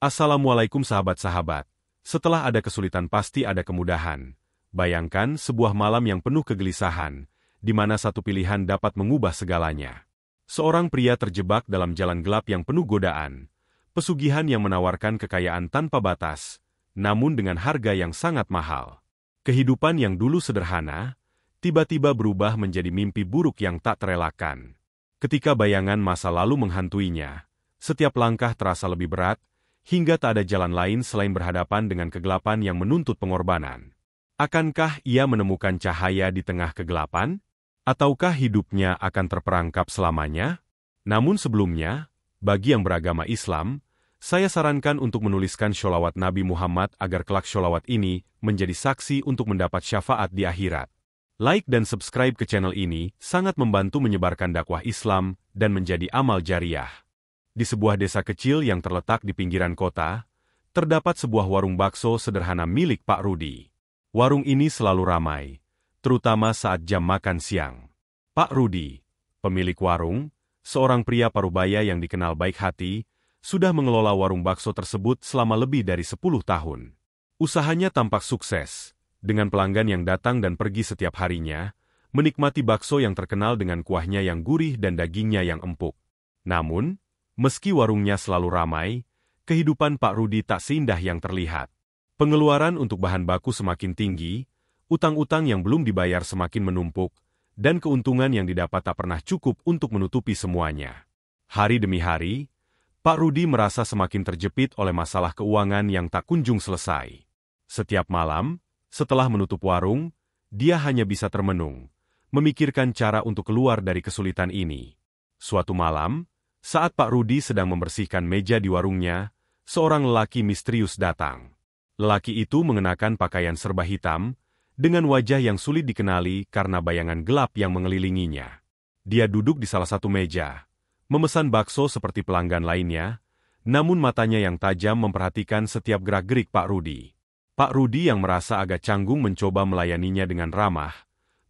Assalamualaikum sahabat-sahabat. Setelah ada kesulitan pasti ada kemudahan. Bayangkan sebuah malam yang penuh kegelisahan, di mana satu pilihan dapat mengubah segalanya. Seorang pria terjebak dalam jalan gelap yang penuh godaan, pesugihan yang menawarkan kekayaan tanpa batas, namun dengan harga yang sangat mahal. Kehidupan yang dulu sederhana, tiba-tiba berubah menjadi mimpi buruk yang tak terelakkan. Ketika bayangan masa lalu menghantuinya, setiap langkah terasa lebih berat, hingga tak ada jalan lain selain berhadapan dengan kegelapan yang menuntut pengorbanan. Akankah ia menemukan cahaya di tengah kegelapan? Ataukah hidupnya akan terperangkap selamanya? Namun sebelumnya, bagi yang beragama Islam, saya sarankan untuk menuliskan sholawat Nabi Muhammad agar kelak sholawat ini menjadi saksi untuk mendapat syafaat di akhirat. Like dan subscribe ke channel ini sangat membantu menyebarkan dakwah Islam dan menjadi amal jariah. Di sebuah desa kecil yang terletak di pinggiran kota, terdapat sebuah warung bakso sederhana milik Pak Rudi. Warung ini selalu ramai, terutama saat jam makan siang. Pak Rudi, pemilik warung, seorang pria parubaya yang dikenal baik hati, sudah mengelola warung bakso tersebut selama lebih dari 10 tahun. Usahanya tampak sukses, dengan pelanggan yang datang dan pergi setiap harinya, menikmati bakso yang terkenal dengan kuahnya yang gurih dan dagingnya yang empuk. Namun, meski warungnya selalu ramai, kehidupan Pak Rudi tak seindah yang terlihat. Pengeluaran untuk bahan baku semakin tinggi, utang-utang yang belum dibayar semakin menumpuk, dan keuntungan yang didapat tak pernah cukup untuk menutupi semuanya. Hari demi hari, Pak Rudi merasa semakin terjepit oleh masalah keuangan yang tak kunjung selesai. Setiap malam, setelah menutup warung, dia hanya bisa termenung, memikirkan cara untuk keluar dari kesulitan ini. Suatu malam, saat Pak Rudi sedang membersihkan meja di warungnya, seorang lelaki misterius datang. Lelaki itu mengenakan pakaian serba hitam, dengan wajah yang sulit dikenali karena bayangan gelap yang mengelilinginya. Dia duduk di salah satu meja, memesan bakso seperti pelanggan lainnya, namun matanya yang tajam memperhatikan setiap gerak-gerik Pak Rudi. Pak Rudi yang merasa agak canggung mencoba melayaninya dengan ramah,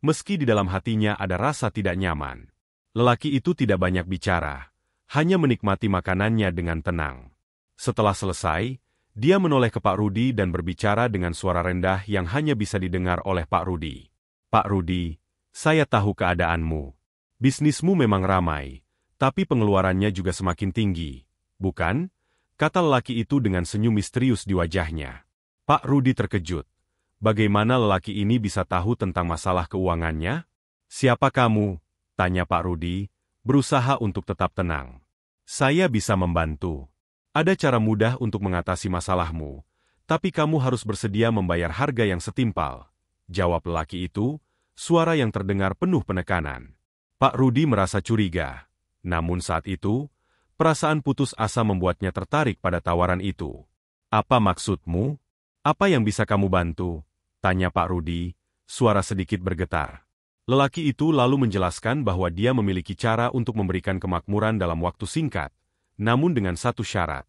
meski di dalam hatinya ada rasa tidak nyaman. Lelaki itu tidak banyak bicara, hanya menikmati makanannya dengan tenang. Setelah selesai, dia menoleh ke Pak Rudi dan berbicara dengan suara rendah yang hanya bisa didengar oleh Pak Rudi. "Pak Rudi, saya tahu keadaanmu. Bisnismu memang ramai, tapi pengeluarannya juga semakin tinggi, bukan?" kata lelaki itu dengan senyum misterius di wajahnya. Pak Rudi terkejut. Bagaimana lelaki ini bisa tahu tentang masalah keuangannya? "Siapa kamu?" tanya Pak Rudi, berusaha untuk tetap tenang. "Saya bisa membantu. Ada cara mudah untuk mengatasi masalahmu, tapi kamu harus bersedia membayar harga yang setimpal," jawab lelaki itu, suara yang terdengar penuh penekanan. Pak Rudi merasa curiga, namun saat itu, perasaan putus asa membuatnya tertarik pada tawaran itu. "Apa maksudmu? Apa yang bisa kamu bantu?" tanya Pak Rudi, suara sedikit bergetar. Lelaki itu lalu menjelaskan bahwa dia memiliki cara untuk memberikan kemakmuran dalam waktu singkat, namun dengan satu syarat.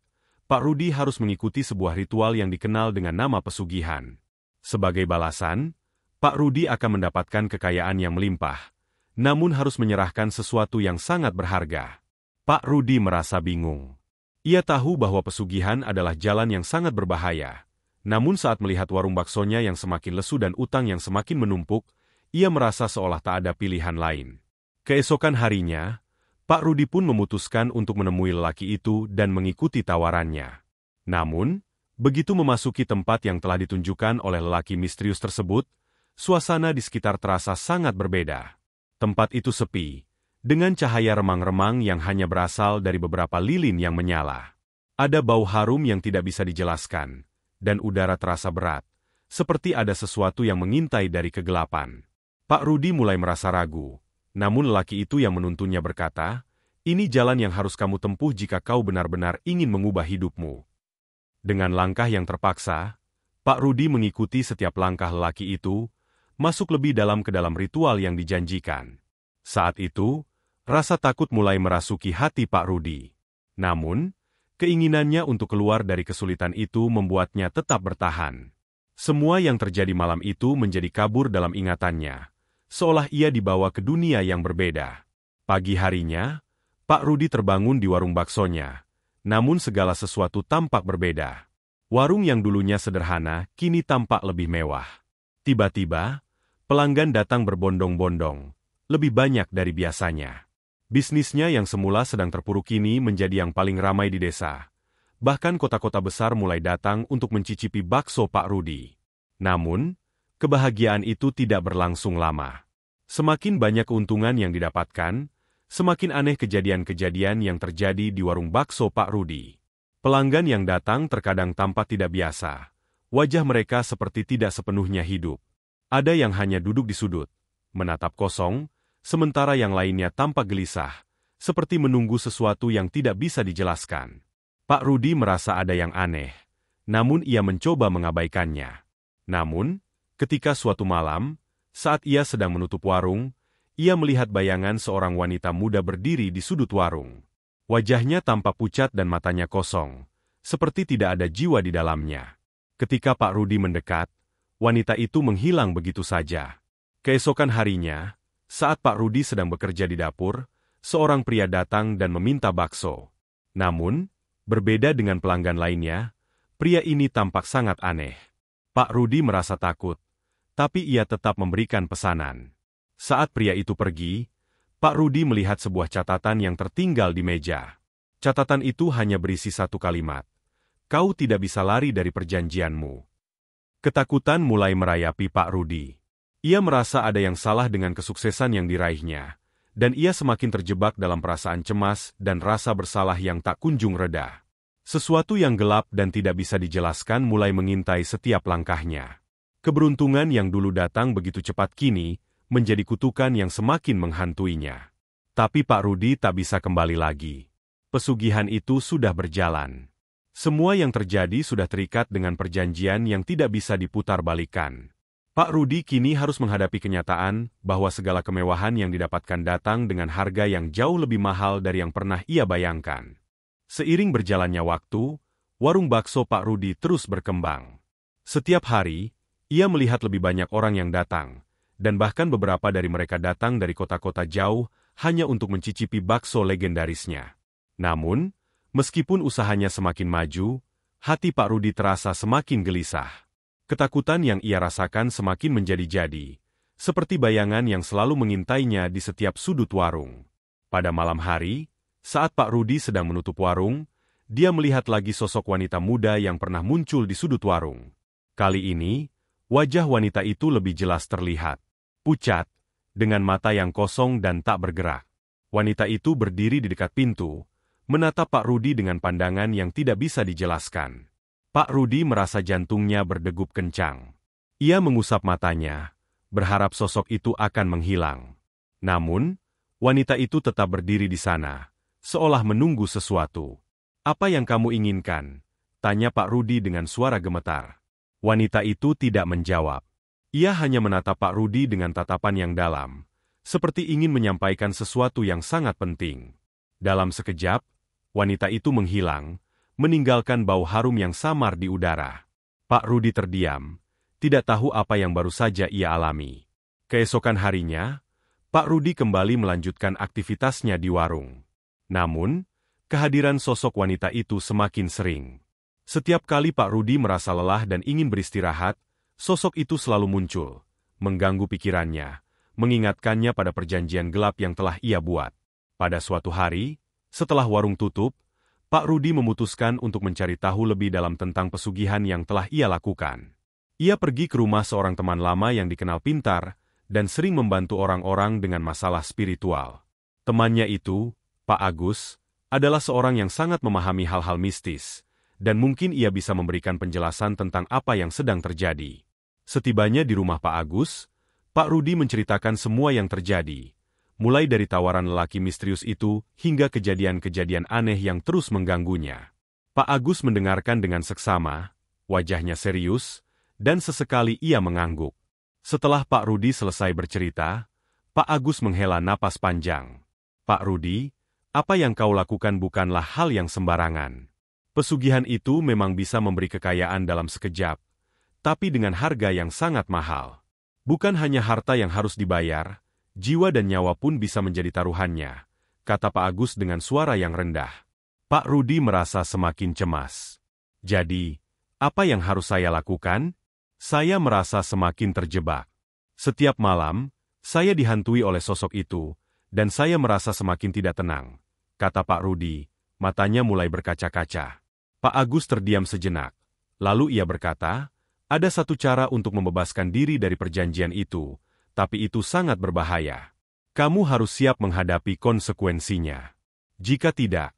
Pak Rudi harus mengikuti sebuah ritual yang dikenal dengan nama pesugihan. Sebagai balasan, Pak Rudi akan mendapatkan kekayaan yang melimpah, namun harus menyerahkan sesuatu yang sangat berharga. Pak Rudi merasa bingung. Ia tahu bahwa pesugihan adalah jalan yang sangat berbahaya, namun saat melihat warung baksonya yang semakin lesu dan utang yang semakin menumpuk, ia merasa seolah tak ada pilihan lain. Keesokan harinya, Pak Rudi pun memutuskan untuk menemui lelaki itu dan mengikuti tawarannya. Namun, begitu memasuki tempat yang telah ditunjukkan oleh lelaki misterius tersebut, suasana di sekitar terasa sangat berbeda. Tempat itu sepi, dengan cahaya remang-remang yang hanya berasal dari beberapa lilin yang menyala. Ada bau harum yang tidak bisa dijelaskan, dan udara terasa berat, seperti ada sesuatu yang mengintai dari kegelapan. Pak Rudi mulai merasa ragu. Namun lelaki itu yang menuntunnya berkata, "Ini jalan yang harus kamu tempuh jika kau benar-benar ingin mengubah hidupmu." Dengan langkah yang terpaksa, Pak Rudi mengikuti setiap langkah lelaki itu, masuk lebih dalam ke dalam ritual yang dijanjikan. Saat itu, rasa takut mulai merasuki hati Pak Rudi. Namun, keinginannya untuk keluar dari kesulitan itu membuatnya tetap bertahan. Semua yang terjadi malam itu menjadi kabur dalam ingatannya, seolah ia dibawa ke dunia yang berbeda. Pagi harinya, Pak Rudi terbangun di warung baksonya, Namun segala sesuatu tampak berbeda. Warung yang dulunya sederhana, kini tampak lebih mewah. Tiba-tiba, pelanggan datang berbondong-bondong, lebih banyak dari biasanya. Bisnisnya yang semula sedang terpuruk kini menjadi yang paling ramai di desa. Bahkan kota-kota besar mulai datang untuk mencicipi bakso Pak Rudi. Namun, kebahagiaan itu tidak berlangsung lama. Semakin banyak keuntungan yang didapatkan, semakin aneh kejadian-kejadian yang terjadi di warung bakso Pak Rudi. Pelanggan yang datang terkadang tampak tidak biasa. Wajah mereka seperti tidak sepenuhnya hidup. Ada yang hanya duduk di sudut, menatap kosong, sementara yang lainnya tampak gelisah, seperti menunggu sesuatu yang tidak bisa dijelaskan. Pak Rudi merasa ada yang aneh, namun ia mencoba mengabaikannya. Namun, ketika suatu malam, saat ia sedang menutup warung, ia melihat bayangan seorang wanita muda berdiri di sudut warung. Wajahnya tampak pucat dan matanya kosong, seperti tidak ada jiwa di dalamnya. Ketika Pak Rudi mendekat, wanita itu menghilang begitu saja. Keesokan harinya, saat Pak Rudi sedang bekerja di dapur, seorang pria datang dan meminta bakso. Namun, berbeda dengan pelanggan lainnya, pria ini tampak sangat aneh. Pak Rudi merasa takut, tapi ia tetap memberikan pesanan. Saat pria itu pergi, Pak Rudi melihat sebuah catatan yang tertinggal di meja. Catatan itu hanya berisi satu kalimat. Kau tidak bisa lari dari perjanjianmu. Ketakutan mulai merayapi Pak Rudi. Ia merasa ada yang salah dengan kesuksesan yang diraihnya, dan ia semakin terjebak dalam perasaan cemas dan rasa bersalah yang tak kunjung reda. Sesuatu yang gelap dan tidak bisa dijelaskan mulai mengintai setiap langkahnya. Keberuntungan yang dulu datang begitu cepat kini menjadi kutukan yang semakin menghantuinya. Tapi Pak Rudi tak bisa kembali lagi. Pesugihan itu sudah berjalan. Semua yang terjadi sudah terikat dengan perjanjian yang tidak bisa diputar-balikan. Pak Rudi kini harus menghadapi kenyataan bahwa segala kemewahan yang didapatkan datang dengan harga yang jauh lebih mahal dari yang pernah ia bayangkan. Seiring berjalannya waktu, warung bakso Pak Rudi terus berkembang. Setiap hari, ia melihat lebih banyak orang yang datang, dan bahkan beberapa dari mereka datang dari kota-kota jauh hanya untuk mencicipi bakso legendarisnya. Namun, meskipun usahanya semakin maju, hati Pak Rudi terasa semakin gelisah. Ketakutan yang ia rasakan semakin menjadi-jadi, seperti bayangan yang selalu mengintainya di setiap sudut warung. Pada malam hari, saat Pak Rudi sedang menutup warung, dia melihat lagi sosok wanita muda yang pernah muncul di sudut warung. Kali ini, wajah wanita itu lebih jelas terlihat. Pucat, dengan mata yang kosong dan tak bergerak. Wanita itu berdiri di dekat pintu, menatap Pak Rudi dengan pandangan yang tidak bisa dijelaskan. Pak Rudi merasa jantungnya berdegup kencang. Ia mengusap matanya, berharap sosok itu akan menghilang. Namun, wanita itu tetap berdiri di sana, seolah menunggu sesuatu. "Apa yang kamu inginkan?" tanya Pak Rudi dengan suara gemetar. Wanita itu tidak menjawab. Ia hanya menatap Pak Rudi dengan tatapan yang dalam, seperti ingin menyampaikan sesuatu yang sangat penting. Dalam sekejap, wanita itu menghilang, meninggalkan bau harum yang samar di udara. Pak Rudi terdiam, tidak tahu apa yang baru saja ia alami. Keesokan harinya, Pak Rudi kembali melanjutkan aktivitasnya di warung. Namun, kehadiran sosok wanita itu semakin sering. Setiap kali Pak Rudi merasa lelah dan ingin beristirahat, sosok itu selalu muncul, mengganggu pikirannya, mengingatkannya pada perjanjian gelap yang telah ia buat. Pada suatu hari, setelah warung tutup, Pak Rudi memutuskan untuk mencari tahu lebih dalam tentang pesugihan yang telah ia lakukan. Ia pergi ke rumah seorang teman lama yang dikenal pintar dan sering membantu orang-orang dengan masalah spiritual. Temannya itu, Pak Agus, adalah seorang yang sangat memahami hal-hal mistis, dan mungkin ia bisa memberikan penjelasan tentang apa yang sedang terjadi. Setibanya di rumah Pak Agus, Pak Rudi menceritakan semua yang terjadi, mulai dari tawaran lelaki misterius itu hingga kejadian-kejadian aneh yang terus mengganggunya. Pak Agus mendengarkan dengan seksama, wajahnya serius, dan sesekali ia mengangguk. Setelah Pak Rudi selesai bercerita, Pak Agus menghela napas panjang. "Pak Rudi, apa yang kau lakukan bukanlah hal yang sembarangan. Pesugihan itu memang bisa memberi kekayaan dalam sekejap, tapi dengan harga yang sangat mahal. Bukan hanya harta yang harus dibayar, jiwa dan nyawa pun bisa menjadi taruhannya," kata Pak Agus dengan suara yang rendah. Pak Rudi merasa semakin cemas. Jadi, apa yang harus saya lakukan? Saya merasa semakin terjebak. Setiap malam, saya dihantui oleh sosok itu, dan saya merasa semakin tidak tenang, kata Pak Rudi, matanya mulai berkaca-kaca. Pak Agus terdiam sejenak. Lalu ia berkata, ada satu cara untuk membebaskan diri dari perjanjian itu, tapi itu sangat berbahaya. Kamu harus siap menghadapi konsekuensinya. Jika tidak,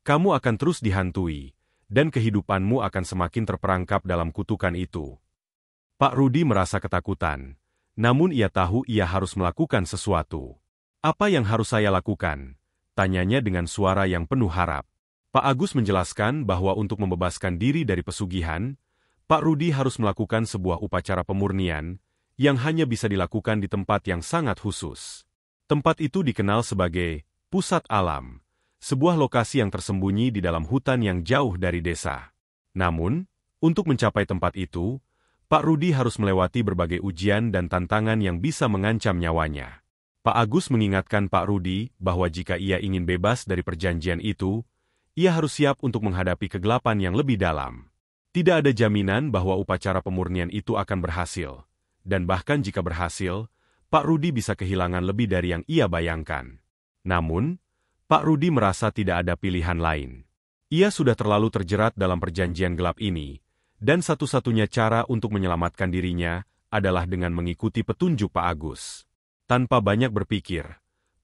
kamu akan terus dihantui, dan kehidupanmu akan semakin terperangkap dalam kutukan itu. Pak Rudi merasa ketakutan, namun ia tahu ia harus melakukan sesuatu. Apa yang harus saya lakukan? Tanyanya dengan suara yang penuh harap. Pak Agus menjelaskan bahwa untuk membebaskan diri dari pesugihan, Pak Rudi harus melakukan sebuah upacara pemurnian yang hanya bisa dilakukan di tempat yang sangat khusus. Tempat itu dikenal sebagai Pusat Alam, sebuah lokasi yang tersembunyi di dalam hutan yang jauh dari desa. Namun, untuk mencapai tempat itu, Pak Rudi harus melewati berbagai ujian dan tantangan yang bisa mengancam nyawanya. Pak Agus mengingatkan Pak Rudi bahwa jika ia ingin bebas dari perjanjian itu, ia harus siap untuk menghadapi kegelapan yang lebih dalam. Tidak ada jaminan bahwa upacara pemurnian itu akan berhasil, dan bahkan jika berhasil, Pak Rudi bisa kehilangan lebih dari yang ia bayangkan. Namun, Pak Rudi merasa tidak ada pilihan lain. Ia sudah terlalu terjerat dalam perjanjian gelap ini, dan satu-satunya cara untuk menyelamatkan dirinya adalah dengan mengikuti petunjuk Pak Agus. Tanpa banyak berpikir,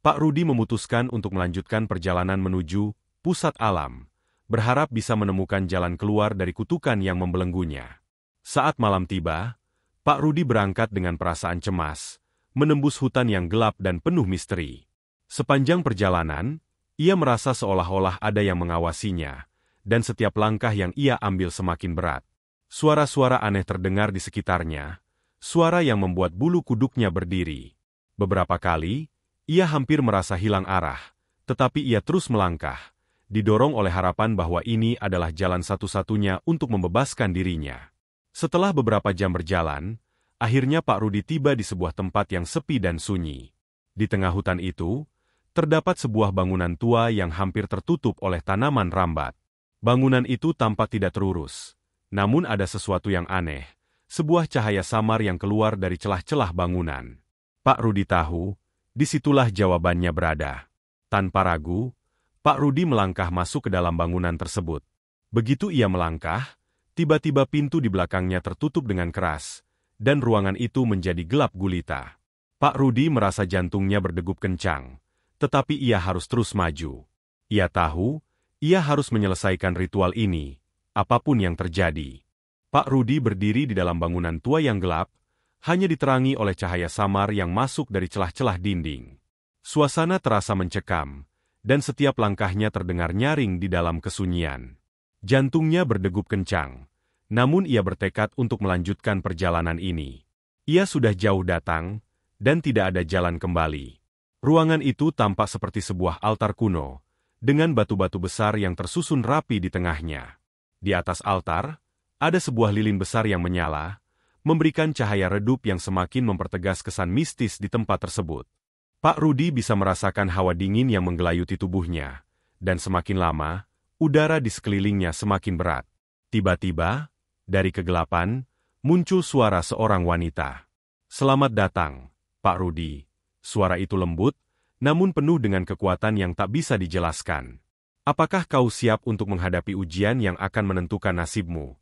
Pak Rudi memutuskan untuk melanjutkan perjalanan menuju Pusat Alam, berharap bisa menemukan jalan keluar dari kutukan yang membelenggunya. Saat malam tiba, Pak Rudi berangkat dengan perasaan cemas, menembus hutan yang gelap dan penuh misteri. Sepanjang perjalanan, ia merasa seolah-olah ada yang mengawasinya, dan setiap langkah yang ia ambil semakin berat. Suara-suara aneh terdengar di sekitarnya, suara yang membuat bulu kuduknya berdiri. Beberapa kali, ia hampir merasa hilang arah, tetapi ia terus melangkah, didorong oleh harapan bahwa ini adalah jalan satu-satunya untuk membebaskan dirinya. Setelah beberapa jam berjalan, akhirnya Pak Rudi tiba di sebuah tempat yang sepi dan sunyi. Di tengah hutan itu, terdapat sebuah bangunan tua yang hampir tertutup oleh tanaman rambat. Bangunan itu tampak tidak terurus, namun ada sesuatu yang aneh, sebuah cahaya samar yang keluar dari celah-celah bangunan. Pak Rudi tahu, disitulah jawabannya berada. Tanpa ragu, Pak Rudi melangkah masuk ke dalam bangunan tersebut. Begitu ia melangkah, tiba-tiba pintu di belakangnya tertutup dengan keras, dan ruangan itu menjadi gelap gulita. Pak Rudi merasa jantungnya berdegup kencang, tetapi ia harus terus maju. Ia tahu, ia harus menyelesaikan ritual ini, apapun yang terjadi. Pak Rudi berdiri di dalam bangunan tua yang gelap, hanya diterangi oleh cahaya samar yang masuk dari celah-celah dinding. Suasana terasa mencekam, dan setiap langkahnya terdengar nyaring di dalam kesunyian. Jantungnya berdegup kencang, namun ia bertekad untuk melanjutkan perjalanan ini. Ia sudah jauh datang, dan tidak ada jalan kembali. Ruangan itu tampak seperti sebuah altar kuno, dengan batu-batu besar yang tersusun rapi di tengahnya. Di atas altar, ada sebuah lilin besar yang menyala, memberikan cahaya redup yang semakin mempertegas kesan mistis di tempat tersebut. Pak Rudi bisa merasakan hawa dingin yang menggelayuti tubuhnya, dan semakin lama, udara di sekelilingnya semakin berat. Tiba-tiba, dari kegelapan, muncul suara seorang wanita. "Selamat datang, Pak Rudi." Suara itu lembut, namun penuh dengan kekuatan yang tak bisa dijelaskan. "Apakah kau siap untuk menghadapi ujian yang akan menentukan nasibmu?"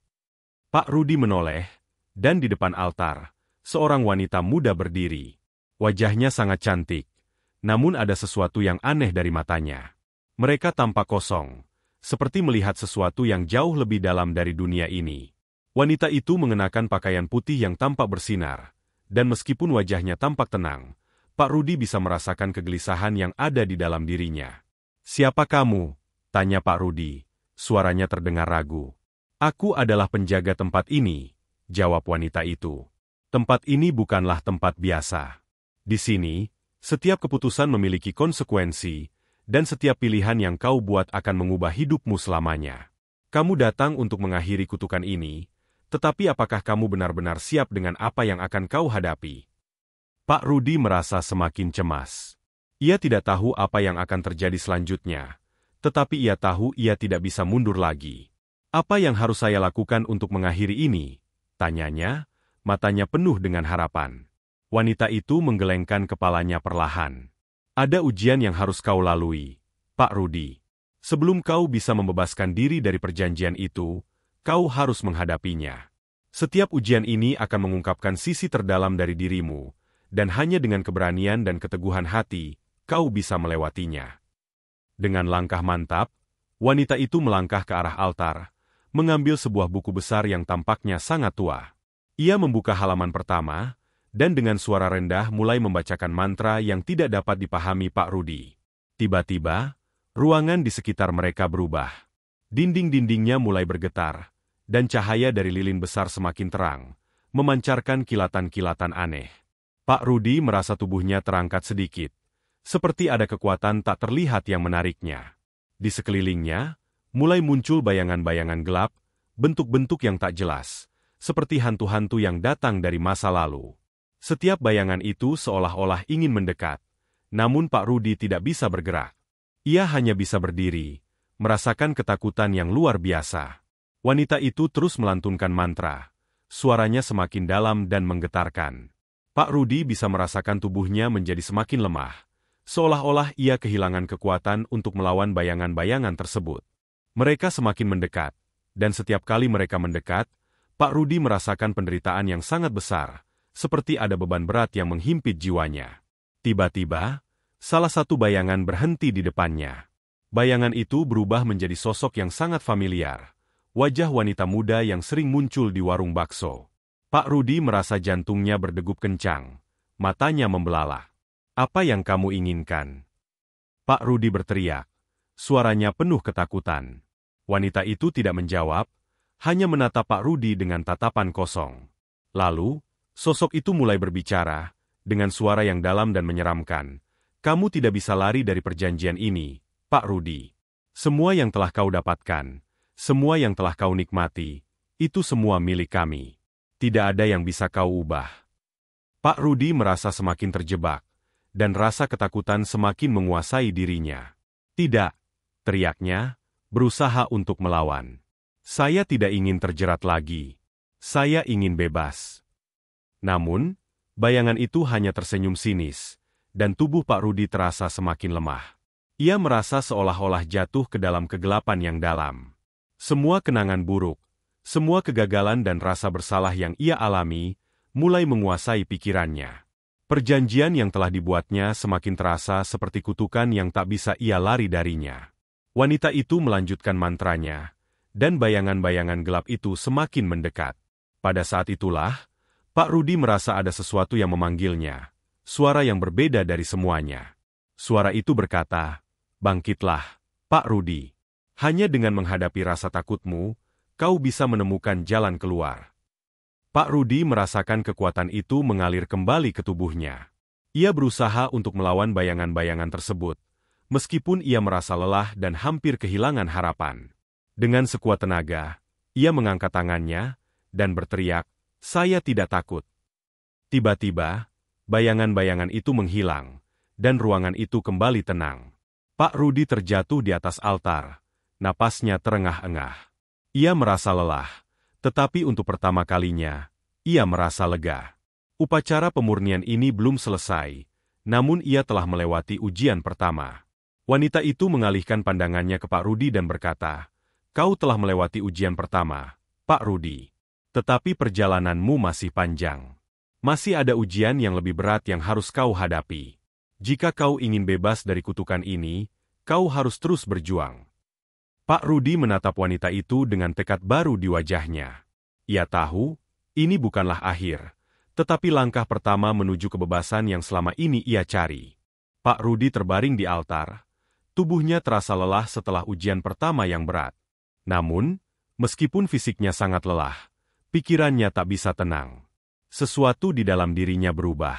Pak Rudi menoleh, dan di depan altar, seorang wanita muda berdiri. Wajahnya sangat cantik, namun ada sesuatu yang aneh dari matanya. Mereka tampak kosong, seperti melihat sesuatu yang jauh lebih dalam dari dunia ini. Wanita itu mengenakan pakaian putih yang tampak bersinar, dan meskipun wajahnya tampak tenang, Pak Rudi bisa merasakan kegelisahan yang ada di dalam dirinya. "Siapa kamu?" tanya Pak Rudi. Suaranya terdengar ragu. "Aku adalah penjaga tempat ini," jawab wanita itu. "Tempat ini bukanlah tempat biasa. Di sini, setiap keputusan memiliki konsekuensi, dan setiap pilihan yang kau buat akan mengubah hidupmu selamanya. Kamu datang untuk mengakhiri kutukan ini, tetapi apakah kamu benar-benar siap dengan apa yang akan kau hadapi?" Pak Rudi merasa semakin cemas. Ia tidak tahu apa yang akan terjadi selanjutnya, tetapi ia tahu ia tidak bisa mundur lagi. Apa yang harus saya lakukan untuk mengakhiri ini? Tanyanya, matanya penuh dengan harapan. Wanita itu menggelengkan kepalanya perlahan. Ada ujian yang harus kau lalui, Pak Rudi. Sebelum kau bisa membebaskan diri dari perjanjian itu, kau harus menghadapinya. Setiap ujian ini akan mengungkapkan sisi terdalam dari dirimu, dan hanya dengan keberanian dan keteguhan hati, kau bisa melewatinya. Dengan langkah mantap, wanita itu melangkah ke arah altar, mengambil sebuah buku besar yang tampaknya sangat tua. Ia membuka halaman pertama, dan dengan suara rendah mulai membacakan mantra yang tidak dapat dipahami Pak Rudi. Tiba-tiba, ruangan di sekitar mereka berubah. Dinding-dindingnya mulai bergetar, dan cahaya dari lilin besar semakin terang, memancarkan kilatan-kilatan aneh. Pak Rudi merasa tubuhnya terangkat sedikit, seperti ada kekuatan tak terlihat yang menariknya. Di sekelilingnya, mulai muncul bayangan-bayangan gelap, bentuk-bentuk yang tak jelas, seperti hantu-hantu yang datang dari masa lalu. Setiap bayangan itu seolah-olah ingin mendekat, namun Pak Rudi tidak bisa bergerak. Ia hanya bisa berdiri, merasakan ketakutan yang luar biasa. Wanita itu terus melantunkan mantra. Suaranya semakin dalam dan menggetarkan. Pak Rudi bisa merasakan tubuhnya menjadi semakin lemah, seolah-olah ia kehilangan kekuatan untuk melawan bayangan-bayangan tersebut. Mereka semakin mendekat, dan setiap kali mereka mendekat, Pak Rudi merasakan penderitaan yang sangat besar, seperti ada beban berat yang menghimpit jiwanya. Tiba-tiba, salah satu bayangan berhenti di depannya. Bayangan itu berubah menjadi sosok yang sangat familiar. Wajah wanita muda yang sering muncul di warung bakso. Pak Rudi merasa jantungnya berdegup kencang. Matanya membelalak. Apa yang kamu inginkan? Pak Rudi berteriak. Suaranya penuh ketakutan. Wanita itu tidak menjawab, hanya menatap Pak Rudi dengan tatapan kosong. Lalu, sosok itu mulai berbicara, dengan suara yang dalam dan menyeramkan. Kamu tidak bisa lari dari perjanjian ini, Pak Rudi. Semua yang telah kau dapatkan, semua yang telah kau nikmati, itu semua milik kami. Tidak ada yang bisa kau ubah. Pak Rudi merasa semakin terjebak, dan rasa ketakutan semakin menguasai dirinya. Tidak, teriaknya, berusaha untuk melawan. Saya tidak ingin terjerat lagi. Saya ingin bebas. Namun, bayangan itu hanya tersenyum sinis, dan tubuh Pak Rudi terasa semakin lemah. Ia merasa seolah-olah jatuh ke dalam kegelapan yang dalam. Semua kenangan buruk, semua kegagalan dan rasa bersalah yang ia alami, mulai menguasai pikirannya. Perjanjian yang telah dibuatnya semakin terasa seperti kutukan yang tak bisa ia lari darinya. Wanita itu melanjutkan mantranya, dan bayangan-bayangan gelap itu semakin mendekat. Pada saat itulah, Pak Rudi merasa ada sesuatu yang memanggilnya, suara yang berbeda dari semuanya. Suara itu berkata, "Bangkitlah, Pak Rudi. Hanya dengan menghadapi rasa takutmu, kau bisa menemukan jalan keluar." Pak Rudi merasakan kekuatan itu mengalir kembali ke tubuhnya. Ia berusaha untuk melawan bayangan-bayangan tersebut, meskipun ia merasa lelah dan hampir kehilangan harapan. Dengan sekuat tenaga, ia mengangkat tangannya, dan berteriak, "Saya tidak takut." Tiba-tiba, bayangan-bayangan itu menghilang, dan ruangan itu kembali tenang. Pak Rudi terjatuh di atas altar. Napasnya terengah-engah. Ia merasa lelah, tetapi untuk pertama kalinya, ia merasa lega. Upacara pemurnian ini belum selesai, namun ia telah melewati ujian pertama. Wanita itu mengalihkan pandangannya ke Pak Rudi dan berkata, "Kau telah melewati ujian pertama, Pak Rudi. Tetapi perjalananmu masih panjang. Masih ada ujian yang lebih berat yang harus kau hadapi. Jika kau ingin bebas dari kutukan ini, kau harus terus berjuang." Pak Rudi menatap wanita itu dengan tekad baru di wajahnya. Ia tahu, ini bukanlah akhir, tetapi langkah pertama menuju kebebasan yang selama ini ia cari. Pak Rudi terbaring di altar. Tubuhnya terasa lelah setelah ujian pertama yang berat. Namun, meskipun fisiknya sangat lelah, pikirannya tak bisa tenang. Sesuatu di dalam dirinya berubah.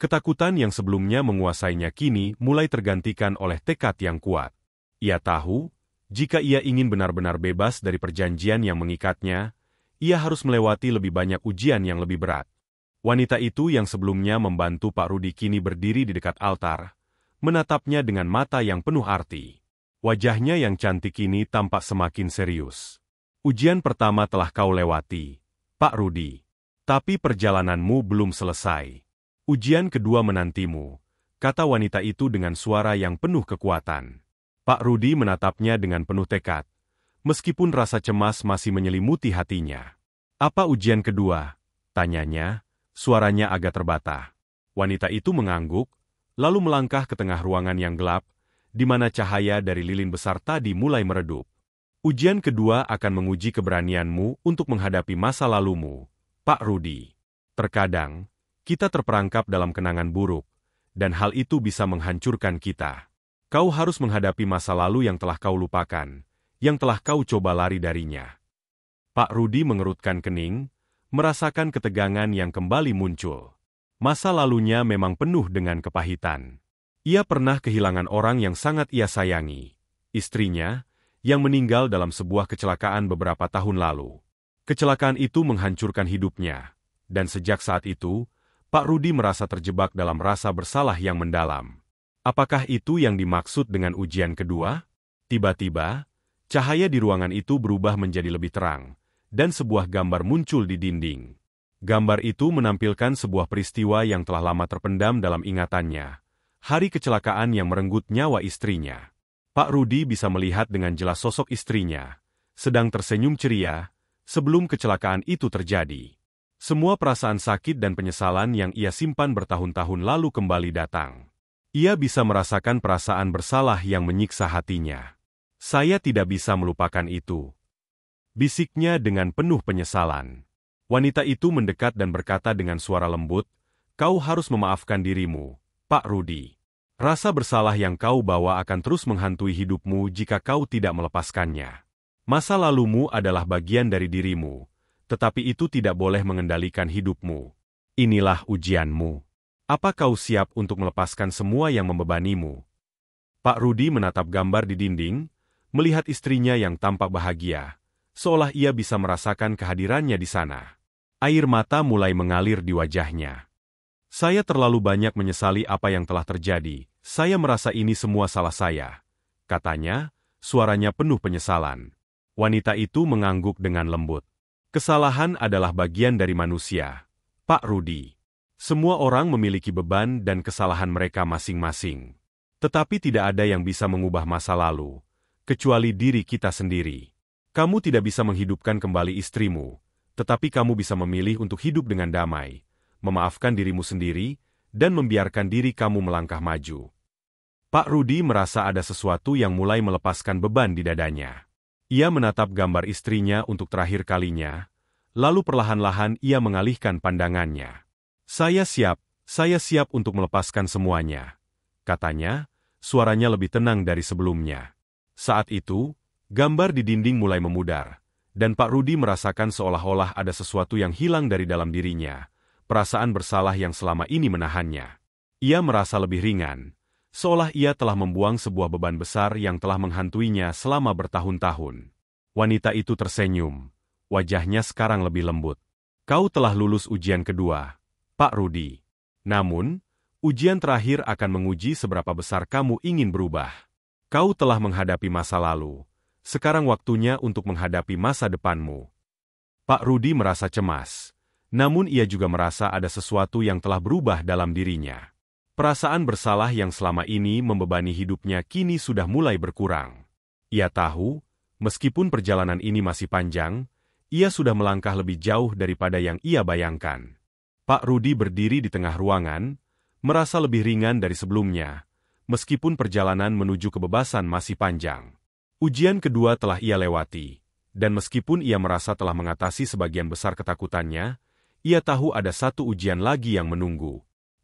Ketakutan yang sebelumnya menguasainya kini mulai tergantikan oleh tekad yang kuat. Ia tahu, jika ia ingin benar-benar bebas dari perjanjian yang mengikatnya, ia harus melewati lebih banyak ujian yang lebih berat. Wanita itu yang sebelumnya membantu Pak Rudi kini berdiri di dekat altar, menatapnya dengan mata yang penuh arti. Wajahnya yang cantik ini tampak semakin serius. Ujian pertama telah kau lewati, Pak Rudi. Tapi perjalananmu belum selesai. Ujian kedua menantimu, kata wanita itu dengan suara yang penuh kekuatan. Pak Rudi menatapnya dengan penuh tekad, meskipun rasa cemas masih menyelimuti hatinya. Apa ujian kedua? Tanyanya, suaranya agak terbata. Wanita itu mengangguk, lalu melangkah ke tengah ruangan yang gelap, di mana cahaya dari lilin besar tadi mulai meredup. Ujian kedua akan menguji keberanianmu untuk menghadapi masa lalumu, Pak Rudi. Terkadang, kita terperangkap dalam kenangan buruk, dan hal itu bisa menghancurkan kita. Kau harus menghadapi masa lalu yang telah kau lupakan, yang telah kau coba lari darinya. Pak Rudi mengerutkan kening, merasakan ketegangan yang kembali muncul. Masa lalunya memang penuh dengan kepahitan. Ia pernah kehilangan orang yang sangat ia sayangi, istrinya, yang meninggal dalam sebuah kecelakaan beberapa tahun lalu. Kecelakaan itu menghancurkan hidupnya, dan sejak saat itu, Pak Rudi merasa terjebak dalam rasa bersalah yang mendalam. Apakah itu yang dimaksud dengan ujian kedua? Tiba-tiba, cahaya di ruangan itu berubah menjadi lebih terang, dan sebuah gambar muncul di dinding. Gambar itu menampilkan sebuah peristiwa yang telah lama terpendam dalam ingatannya. Hari kecelakaan yang merenggut nyawa istrinya. Pak Rudi bisa melihat dengan jelas sosok istrinya, sedang tersenyum ceria, sebelum kecelakaan itu terjadi. Semua perasaan sakit dan penyesalan yang ia simpan bertahun-tahun lalu kembali datang. Ia bisa merasakan perasaan bersalah yang menyiksa hatinya. Saya tidak bisa melupakan itu, bisiknya dengan penuh penyesalan. Wanita itu mendekat dan berkata dengan suara lembut, kau harus memaafkan dirimu, Pak Rudi. Rasa bersalah yang kau bawa akan terus menghantui hidupmu jika kau tidak melepaskannya. Masa lalumu adalah bagian dari dirimu, tetapi itu tidak boleh mengendalikan hidupmu. Inilah ujianmu. Apa kau siap untuk melepaskan semua yang membebanimu? Pak Rudi menatap gambar di dinding, melihat istrinya yang tampak bahagia, seolah ia bisa merasakan kehadirannya di sana. Air mata mulai mengalir di wajahnya. Saya terlalu banyak menyesali apa yang telah terjadi, saya merasa ini semua salah saya, katanya, suaranya penuh penyesalan. Wanita itu mengangguk dengan lembut. Kesalahan adalah bagian dari manusia, Pak Rudi. Semua orang memiliki beban dan kesalahan mereka masing-masing. Tetapi tidak ada yang bisa mengubah masa lalu, kecuali diri kita sendiri. Kamu tidak bisa menghidupkan kembali istrimu, tetapi kamu bisa memilih untuk hidup dengan damai, memaafkan dirimu sendiri, dan membiarkan diri kamu melangkah maju. Pak Rudi merasa ada sesuatu yang mulai melepaskan beban di dadanya. Ia menatap gambar istrinya untuk terakhir kalinya, lalu perlahan-lahan ia mengalihkan pandangannya. Saya siap untuk melepaskan semuanya, katanya, suaranya lebih tenang dari sebelumnya. Saat itu, gambar di dinding mulai memudar, dan Pak Rudi merasakan seolah-olah ada sesuatu yang hilang dari dalam dirinya, perasaan bersalah yang selama ini menahannya. Ia merasa lebih ringan, seolah ia telah membuang sebuah beban besar yang telah menghantuinya selama bertahun-tahun. Wanita itu tersenyum, wajahnya sekarang lebih lembut. Kau telah lulus ujian kedua, Pak Rudi. Namun, ujian terakhir akan menguji seberapa besar kamu ingin berubah. Kau telah menghadapi masa lalu, sekarang waktunya untuk menghadapi masa depanmu. Pak Rudi merasa cemas, namun ia juga merasa ada sesuatu yang telah berubah dalam dirinya. Perasaan bersalah yang selama ini membebani hidupnya kini sudah mulai berkurang. Ia tahu, meskipun perjalanan ini masih panjang, ia sudah melangkah lebih jauh daripada yang ia bayangkan. Pak Rudi berdiri di tengah ruangan, merasa lebih ringan dari sebelumnya, meskipun perjalanan menuju kebebasan masih panjang. Ujian kedua telah ia lewati, dan meskipun ia merasa telah mengatasi sebagian besar ketakutannya, ia tahu ada satu ujian lagi yang menunggu.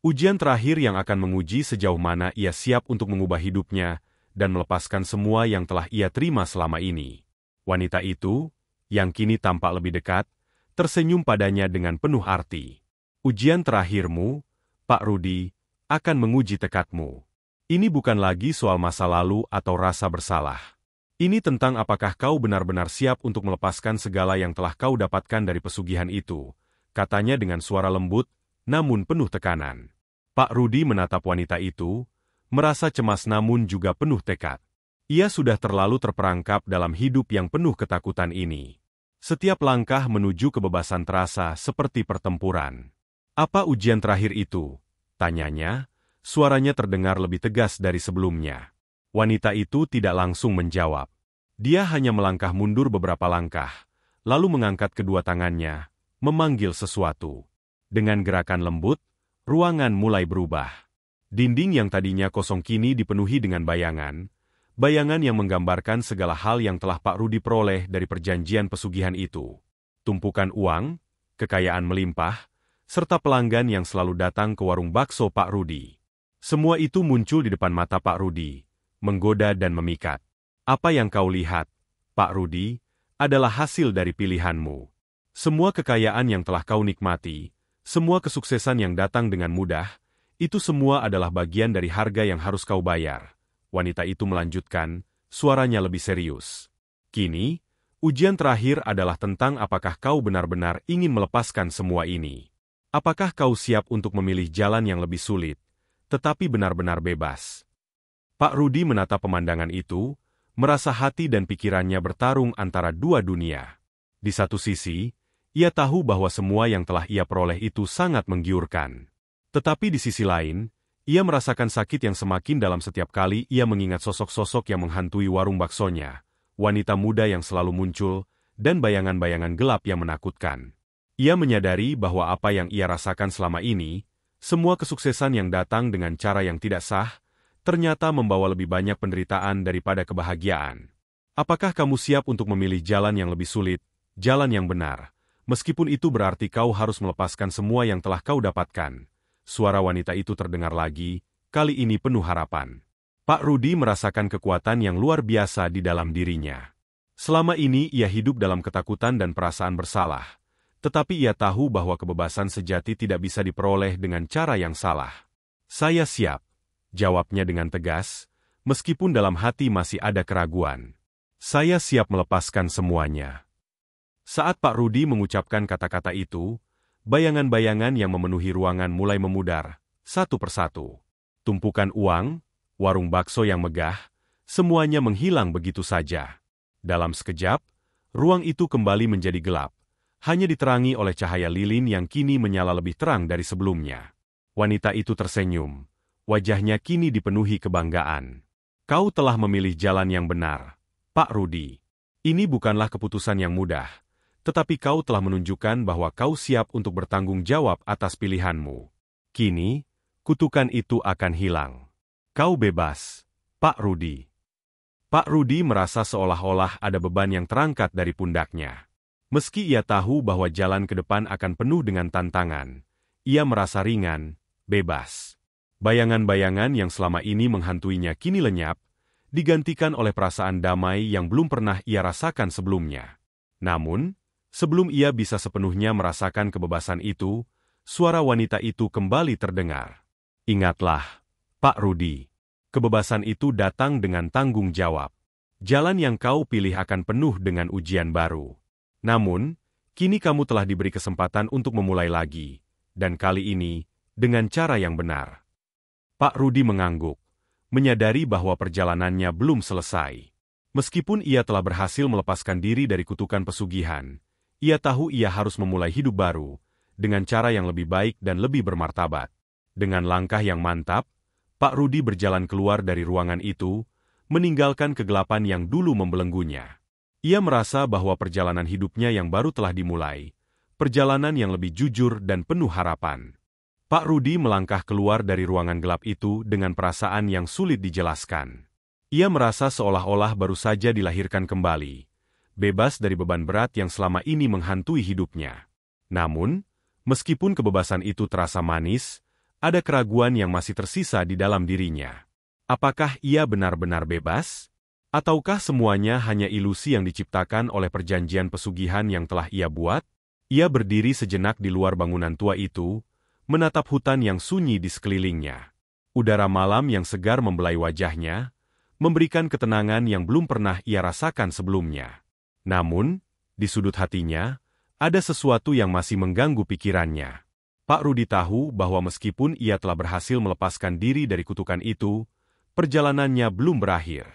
Ujian terakhir yang akan menguji sejauh mana ia siap untuk mengubah hidupnya dan melepaskan semua yang telah ia terima selama ini. Wanita itu, yang kini tampak lebih dekat, tersenyum padanya dengan penuh arti. Ujian terakhirmu, Pak Rudi, akan menguji tekadmu. Ini bukan lagi soal masa lalu atau rasa bersalah. Ini tentang apakah kau benar-benar siap untuk melepaskan segala yang telah kau dapatkan dari pesugihan itu, katanya dengan suara lembut, namun penuh tekanan. Pak Rudi menatap wanita itu, merasa cemas namun juga penuh tekad. Ia sudah terlalu terperangkap dalam hidup yang penuh ketakutan ini. Setiap langkah menuju kebebasan terasa seperti pertempuran. "Apa ujian terakhir itu?" tanyanya. Suaranya terdengar lebih tegas dari sebelumnya. Wanita itu tidak langsung menjawab. Dia hanya melangkah mundur beberapa langkah, lalu mengangkat kedua tangannya, memanggil sesuatu. Dengan gerakan lembut, ruangan mulai berubah. Dinding yang tadinya kosong kini dipenuhi dengan bayangan yang menggambarkan segala hal yang telah Pak Rudi peroleh dari perjanjian pesugihan itu. Tumpukan uang, kekayaan melimpah, serta pelanggan yang selalu datang ke warung bakso Pak Rudi. Semua itu muncul di depan mata Pak Rudi, menggoda dan memikat. "Apa yang kau lihat, Pak Rudi, adalah hasil dari pilihanmu. Semua kekayaan yang telah kau nikmati, semua kesuksesan yang datang dengan mudah, itu semua adalah bagian dari harga yang harus kau bayar." Wanita itu melanjutkan, suaranya lebih serius. "Kini, ujian terakhir adalah tentang apakah kau benar-benar ingin melepaskan semua ini. Apakah kau siap untuk memilih jalan yang lebih sulit, tetapi benar-benar bebas?" Pak Rudi menatap pemandangan itu, merasa hati dan pikirannya bertarung antara dua dunia. Di satu sisi, ia tahu bahwa semua yang telah ia peroleh itu sangat menggiurkan. Tetapi di sisi lain, ia merasakan sakit yang semakin dalam setiap kali ia mengingat sosok-sosok yang menghantui warung baksonya, wanita muda yang selalu muncul, dan bayangan-bayangan gelap yang menakutkan. Ia menyadari bahwa apa yang ia rasakan selama ini, semua kesuksesan yang datang dengan cara yang tidak sah, ternyata membawa lebih banyak penderitaan daripada kebahagiaan. "Apakah kamu siap untuk memilih jalan yang lebih sulit, jalan yang benar, meskipun itu berarti kau harus melepaskan semua yang telah kau dapatkan?" Suara wanita itu terdengar lagi, kali ini penuh harapan. Pak Rudi merasakan kekuatan yang luar biasa di dalam dirinya. Selama ini ia hidup dalam ketakutan dan perasaan bersalah. Tetapi ia tahu bahwa kebebasan sejati tidak bisa diperoleh dengan cara yang salah. "Saya siap," jawabnya dengan tegas, meskipun dalam hati masih ada keraguan. "Saya siap melepaskan semuanya." Saat Pak Rudi mengucapkan kata-kata itu, bayangan-bayangan yang memenuhi ruangan mulai memudar, satu persatu. Tumpukan uang, warung bakso yang megah, semuanya menghilang begitu saja. Dalam sekejap, ruang itu kembali menjadi gelap, hanya diterangi oleh cahaya lilin yang kini menyala lebih terang dari sebelumnya. Wanita itu tersenyum. Wajahnya kini dipenuhi kebanggaan. "Kau telah memilih jalan yang benar, Pak Rudi. Ini bukanlah keputusan yang mudah, tetapi kau telah menunjukkan bahwa kau siap untuk bertanggung jawab atas pilihanmu. Kini, kutukan itu akan hilang. Kau bebas, Pak Rudi." Pak Rudi merasa seolah-olah ada beban yang terangkat dari pundaknya. Meski ia tahu bahwa jalan ke depan akan penuh dengan tantangan, ia merasa ringan, bebas. Bayangan-bayangan yang selama ini menghantuinya kini lenyap, digantikan oleh perasaan damai yang belum pernah ia rasakan sebelumnya. Namun, sebelum ia bisa sepenuhnya merasakan kebebasan itu, suara wanita itu kembali terdengar. "Ingatlah, Pak Rudi, kebebasan itu datang dengan tanggung jawab. Jalan yang kau pilih akan penuh dengan ujian baru. Namun, kini kamu telah diberi kesempatan untuk memulai lagi, dan kali ini, dengan cara yang benar." Pak Rudi mengangguk, menyadari bahwa perjalanannya belum selesai. Meskipun ia telah berhasil melepaskan diri dari kutukan pesugihan, ia tahu ia harus memulai hidup baru, dengan cara yang lebih baik dan lebih bermartabat. Dengan langkah yang mantap, Pak Rudi berjalan keluar dari ruangan itu, meninggalkan kegelapan yang dulu membelenggunya. Ia merasa bahwa perjalanan hidupnya yang baru telah dimulai, perjalanan yang lebih jujur dan penuh harapan. Pak Rudi melangkah keluar dari ruangan gelap itu dengan perasaan yang sulit dijelaskan. Ia merasa seolah-olah baru saja dilahirkan kembali, bebas dari beban berat yang selama ini menghantui hidupnya. Namun, meskipun kebebasan itu terasa manis, ada keraguan yang masih tersisa di dalam dirinya. Apakah ia benar-benar bebas? Ataukah semuanya hanya ilusi yang diciptakan oleh perjanjian pesugihan yang telah ia buat? Ia berdiri sejenak di luar bangunan tua itu, menatap hutan yang sunyi di sekelilingnya. Udara malam yang segar membelai wajahnya, memberikan ketenangan yang belum pernah ia rasakan sebelumnya. Namun, di sudut hatinya, ada sesuatu yang masih mengganggu pikirannya. Pak Rudi tahu bahwa meskipun ia telah berhasil melepaskan diri dari kutukan itu, perjalanannya belum berakhir.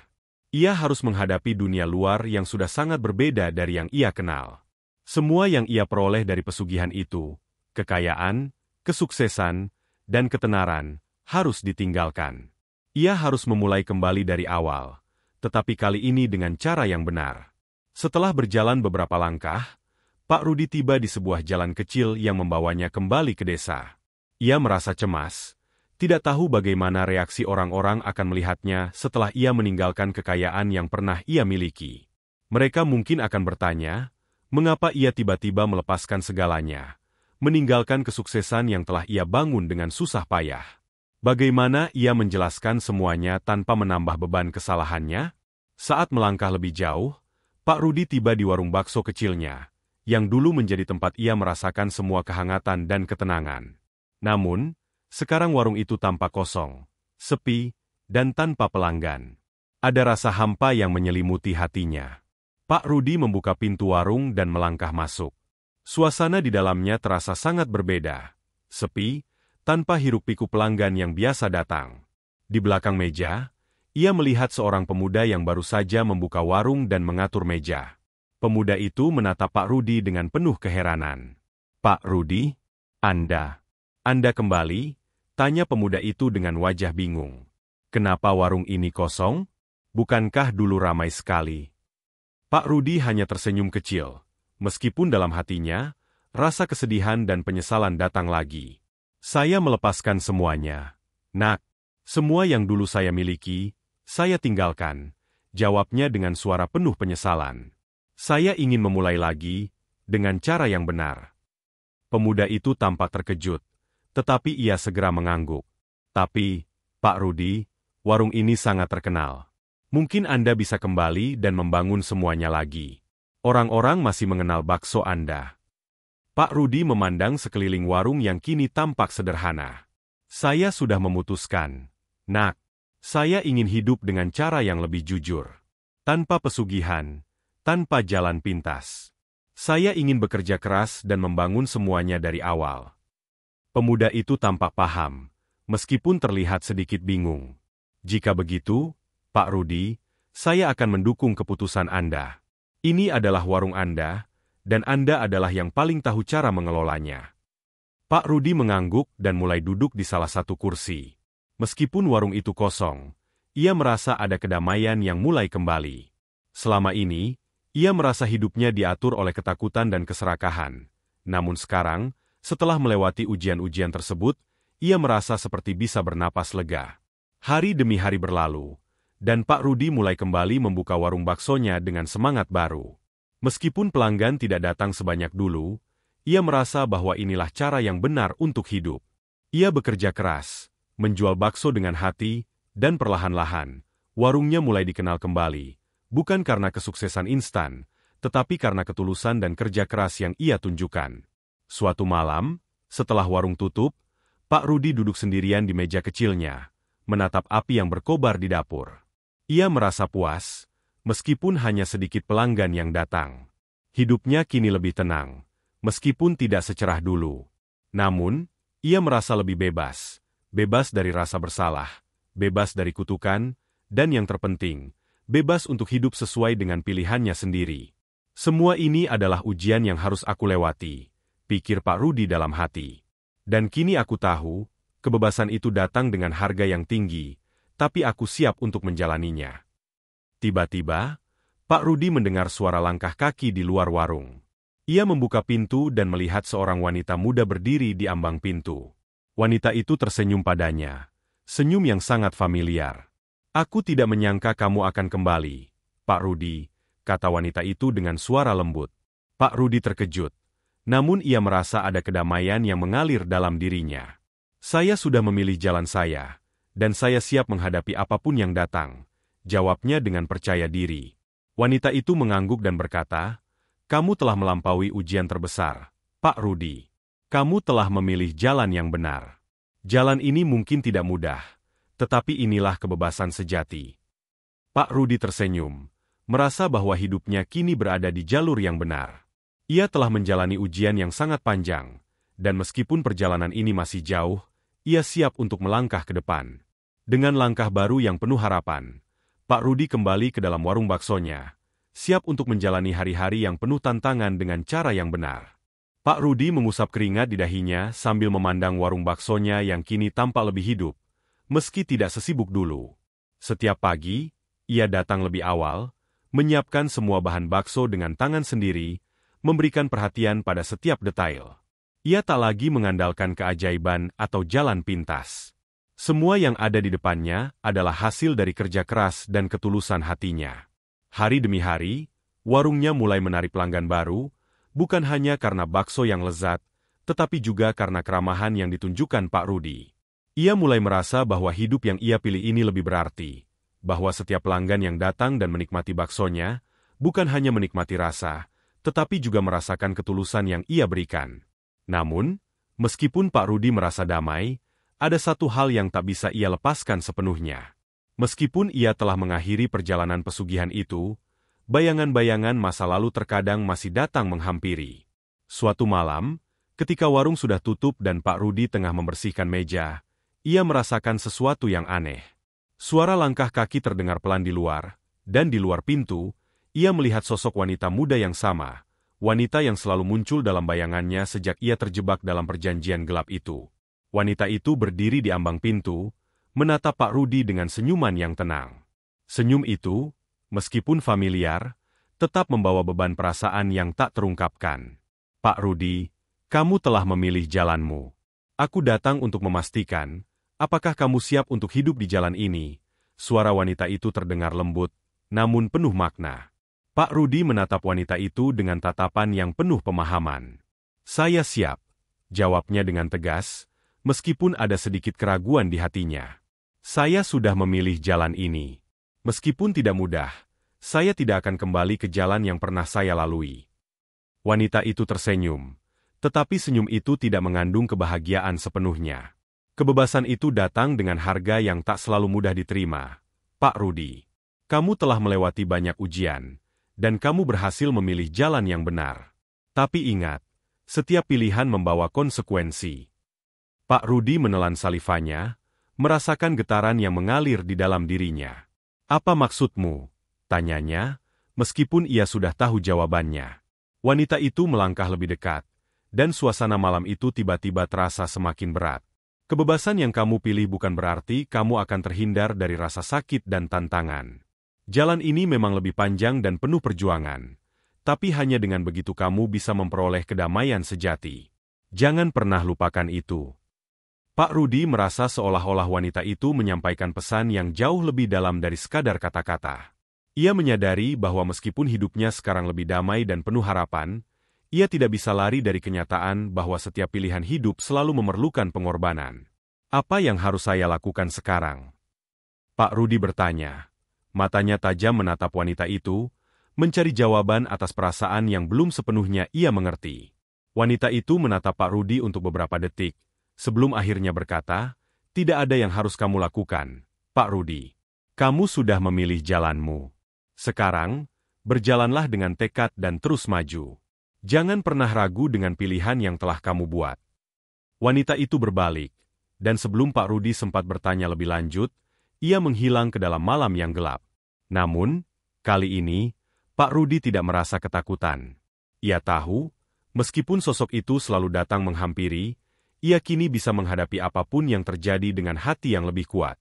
Ia harus menghadapi dunia luar yang sudah sangat berbeda dari yang ia kenal. Semua yang ia peroleh dari pesugihan itu, kekayaan, kesuksesan, dan ketenaran, harus ditinggalkan. Ia harus memulai kembali dari awal, tetapi kali ini dengan cara yang benar. Setelah berjalan beberapa langkah, Pak Rudi tiba di sebuah jalan kecil yang membawanya kembali ke desa. Ia merasa cemas, tidak tahu bagaimana reaksi orang-orang akan melihatnya setelah ia meninggalkan kekayaan yang pernah ia miliki. Mereka mungkin akan bertanya, mengapa ia tiba-tiba melepaskan segalanya, meninggalkan kesuksesan yang telah ia bangun dengan susah payah. Bagaimana ia menjelaskan semuanya tanpa menambah beban kesalahannya? Saat melangkah lebih jauh, Pak Rudi tiba di warung bakso kecilnya, yang dulu menjadi tempat ia merasakan semua kehangatan dan ketenangan. Namun, sekarang warung itu tampak kosong, sepi, dan tanpa pelanggan. Ada rasa hampa yang menyelimuti hatinya. Pak Rudi membuka pintu warung dan melangkah masuk. Suasana di dalamnya terasa sangat berbeda, sepi, tanpa hiruk-pikuk pelanggan yang biasa datang. Di belakang meja, ia melihat seorang pemuda yang baru saja membuka warung dan mengatur meja. Pemuda itu menatap Pak Rudi dengan penuh keheranan. "Pak Rudi, Anda kembali?" Tanya pemuda itu dengan wajah bingung. "Kenapa warung ini kosong? Bukankah dulu ramai sekali?" Pak Rudi hanya tersenyum kecil. Meskipun dalam hatinya, rasa kesedihan dan penyesalan datang lagi. "Saya melepaskan semuanya, Nak. Semua yang dulu saya miliki, saya tinggalkan," jawabnya dengan suara penuh penyesalan. "Saya ingin memulai lagi, dengan cara yang benar." Pemuda itu tampak terkejut. Tetapi ia segera mengangguk. "Tapi, Pak Rudi, warung ini sangat terkenal. Mungkin Anda bisa kembali dan membangun semuanya lagi. Orang-orang masih mengenal bakso Anda." Pak Rudi memandang sekeliling warung yang kini tampak sederhana. "Saya sudah memutuskan, Nak. Saya ingin hidup dengan cara yang lebih jujur. Tanpa pesugihan, tanpa jalan pintas. Saya ingin bekerja keras dan membangun semuanya dari awal." Pemuda itu tampak paham, meskipun terlihat sedikit bingung. "Jika begitu, Pak Rudi, saya akan mendukung keputusan Anda. Ini adalah warung Anda, dan Anda adalah yang paling tahu cara mengelolanya." Pak Rudi mengangguk dan mulai duduk di salah satu kursi. Meskipun warung itu kosong, ia merasa ada kedamaian yang mulai kembali. Selama ini, ia merasa hidupnya diatur oleh ketakutan dan keserakahan. Namun sekarang, setelah melewati ujian-ujian tersebut, ia merasa seperti bisa bernapas lega. Hari demi hari berlalu, dan Pak Rudi mulai kembali membuka warung baksonya dengan semangat baru. Meskipun pelanggan tidak datang sebanyak dulu, ia merasa bahwa inilah cara yang benar untuk hidup. Ia bekerja keras, menjual bakso dengan hati, dan perlahan-lahan, warungnya mulai dikenal kembali, bukan karena kesuksesan instan, tetapi karena ketulusan dan kerja keras yang ia tunjukkan. Suatu malam, setelah warung tutup, Pak Rudi duduk sendirian di meja kecilnya, menatap api yang berkobar di dapur. Ia merasa puas, meskipun hanya sedikit pelanggan yang datang. Hidupnya kini lebih tenang, meskipun tidak secerah dulu. Namun, ia merasa lebih bebas, bebas dari rasa bersalah, bebas dari kutukan, dan yang terpenting, bebas untuk hidup sesuai dengan pilihannya sendiri. "Semua ini adalah ujian yang harus aku lewati," pikir Pak Rudi dalam hati. "Dan kini aku tahu, kebebasan itu datang dengan harga yang tinggi, tapi aku siap untuk menjalaninya." Tiba-tiba, Pak Rudi mendengar suara langkah kaki di luar warung. Ia membuka pintu dan melihat seorang wanita muda berdiri di ambang pintu. Wanita itu tersenyum padanya, senyum yang sangat familiar. "Aku tidak menyangka kamu akan kembali, Pak Rudi," kata wanita itu dengan suara lembut. Pak Rudi terkejut. Namun ia merasa ada kedamaian yang mengalir dalam dirinya. "Saya sudah memilih jalan saya, dan saya siap menghadapi apapun yang datang," jawabnya dengan percaya diri. Wanita itu mengangguk dan berkata, "Kamu telah melampaui ujian terbesar, Pak Rudi. Kamu telah memilih jalan yang benar. Jalan ini mungkin tidak mudah, tetapi inilah kebebasan sejati." Pak Rudi tersenyum, merasa bahwa hidupnya kini berada di jalur yang benar. Ia telah menjalani ujian yang sangat panjang, dan meskipun perjalanan ini masih jauh, ia siap untuk melangkah ke depan. Dengan langkah baru yang penuh harapan, Pak Rudi kembali ke dalam warung baksonya, siap untuk menjalani hari-hari yang penuh tantangan dengan cara yang benar. Pak Rudi mengusap keringat di dahinya sambil memandang warung baksonya yang kini tampak lebih hidup, meski tidak sesibuk dulu. Setiap pagi, ia datang lebih awal, menyiapkan semua bahan bakso dengan tangan sendiri, memberikan perhatian pada setiap detail. Ia tak lagi mengandalkan keajaiban atau jalan pintas. Semua yang ada di depannya adalah hasil dari kerja keras dan ketulusan hatinya. Hari demi hari, warungnya mulai menarik pelanggan baru, bukan hanya karena bakso yang lezat, tetapi juga karena keramahan yang ditunjukkan Pak Rudi. Ia mulai merasa bahwa hidup yang ia pilih ini lebih berarti, bahwa setiap pelanggan yang datang dan menikmati baksonya, bukan hanya menikmati rasa, tetapi juga merasakan ketulusan yang ia berikan. Namun, meskipun Pak Rudi merasa damai, ada satu hal yang tak bisa ia lepaskan sepenuhnya. Meskipun ia telah mengakhiri perjalanan pesugihan itu, bayangan-bayangan masa lalu terkadang masih datang menghampiri. Suatu malam, ketika warung sudah tutup dan Pak Rudi tengah membersihkan meja, ia merasakan sesuatu yang aneh. Suara langkah kaki terdengar pelan di luar, dan di luar pintu, ia melihat sosok wanita muda yang sama, wanita yang selalu muncul dalam bayangannya sejak ia terjebak dalam perjanjian gelap itu. Wanita itu berdiri di ambang pintu, menatap Pak Rudi dengan senyuman yang tenang. Senyum itu, meskipun familiar, tetap membawa beban perasaan yang tak terungkapkan. Pak Rudi, kamu telah memilih jalanmu. Aku datang untuk memastikan, apakah kamu siap untuk hidup di jalan ini? Suara wanita itu terdengar lembut, namun penuh makna. Pak Rudi menatap wanita itu dengan tatapan yang penuh pemahaman. Saya siap, jawabnya dengan tegas, meskipun ada sedikit keraguan di hatinya. Saya sudah memilih jalan ini. Meskipun tidak mudah, saya tidak akan kembali ke jalan yang pernah saya lalui. Wanita itu tersenyum, tetapi senyum itu tidak mengandung kebahagiaan sepenuhnya. Kebebasan itu datang dengan harga yang tak selalu mudah diterima. Pak Rudi, kamu telah melewati banyak ujian, dan kamu berhasil memilih jalan yang benar. Tapi ingat, setiap pilihan membawa konsekuensi. Pak Rudi menelan salivanya, merasakan getaran yang mengalir di dalam dirinya. Apa maksudmu? Tanyanya, meskipun ia sudah tahu jawabannya. Wanita itu melangkah lebih dekat, dan suasana malam itu tiba-tiba terasa semakin berat. Kebebasan yang kamu pilih bukan berarti kamu akan terhindar dari rasa sakit dan tantangan. Jalan ini memang lebih panjang dan penuh perjuangan, tapi hanya dengan begitu kamu bisa memperoleh kedamaian sejati. Jangan pernah lupakan itu. Pak Rudi merasa seolah-olah wanita itu menyampaikan pesan yang jauh lebih dalam dari sekadar kata-kata. Ia menyadari bahwa meskipun hidupnya sekarang lebih damai dan penuh harapan, ia tidak bisa lari dari kenyataan bahwa setiap pilihan hidup selalu memerlukan pengorbanan. Apa yang harus saya lakukan sekarang? Pak Rudi bertanya. Matanya tajam menatap wanita itu, mencari jawaban atas perasaan yang belum sepenuhnya ia mengerti. Wanita itu menatap Pak Rudi untuk beberapa detik, sebelum akhirnya berkata, "Tidak ada yang harus kamu lakukan, Pak Rudi. Kamu sudah memilih jalanmu. Sekarang, berjalanlah dengan tekad dan terus maju. Jangan pernah ragu dengan pilihan yang telah kamu buat." Wanita itu berbalik, dan sebelum Pak Rudi sempat bertanya lebih lanjut, ia menghilang ke dalam malam yang gelap. Namun, kali ini, Pak Rudi tidak merasa ketakutan. Ia tahu, meskipun sosok itu selalu datang menghampiri, ia kini bisa menghadapi apapun yang terjadi dengan hati yang lebih kuat.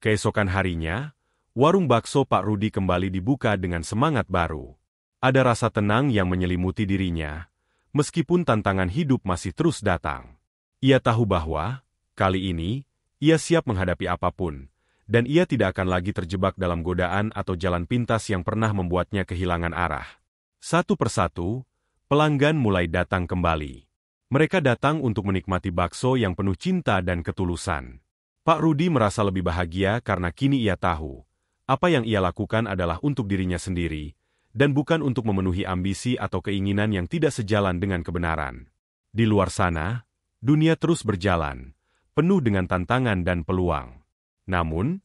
Keesokan harinya, warung bakso Pak Rudi kembali dibuka dengan semangat baru. Ada rasa tenang yang menyelimuti dirinya, meskipun tantangan hidup masih terus datang. Ia tahu bahwa, kali ini, ia siap menghadapi apapun, dan ia tidak akan lagi terjebak dalam godaan atau jalan pintas yang pernah membuatnya kehilangan arah. Satu persatu, pelanggan mulai datang kembali. Mereka datang untuk menikmati bakso yang penuh cinta dan ketulusan. Pak Rudi merasa lebih bahagia karena kini ia tahu, apa yang ia lakukan adalah untuk dirinya sendiri, dan bukan untuk memenuhi ambisi atau keinginan yang tidak sejalan dengan kebenaran. Di luar sana, dunia terus berjalan, penuh dengan tantangan dan peluang. Namun,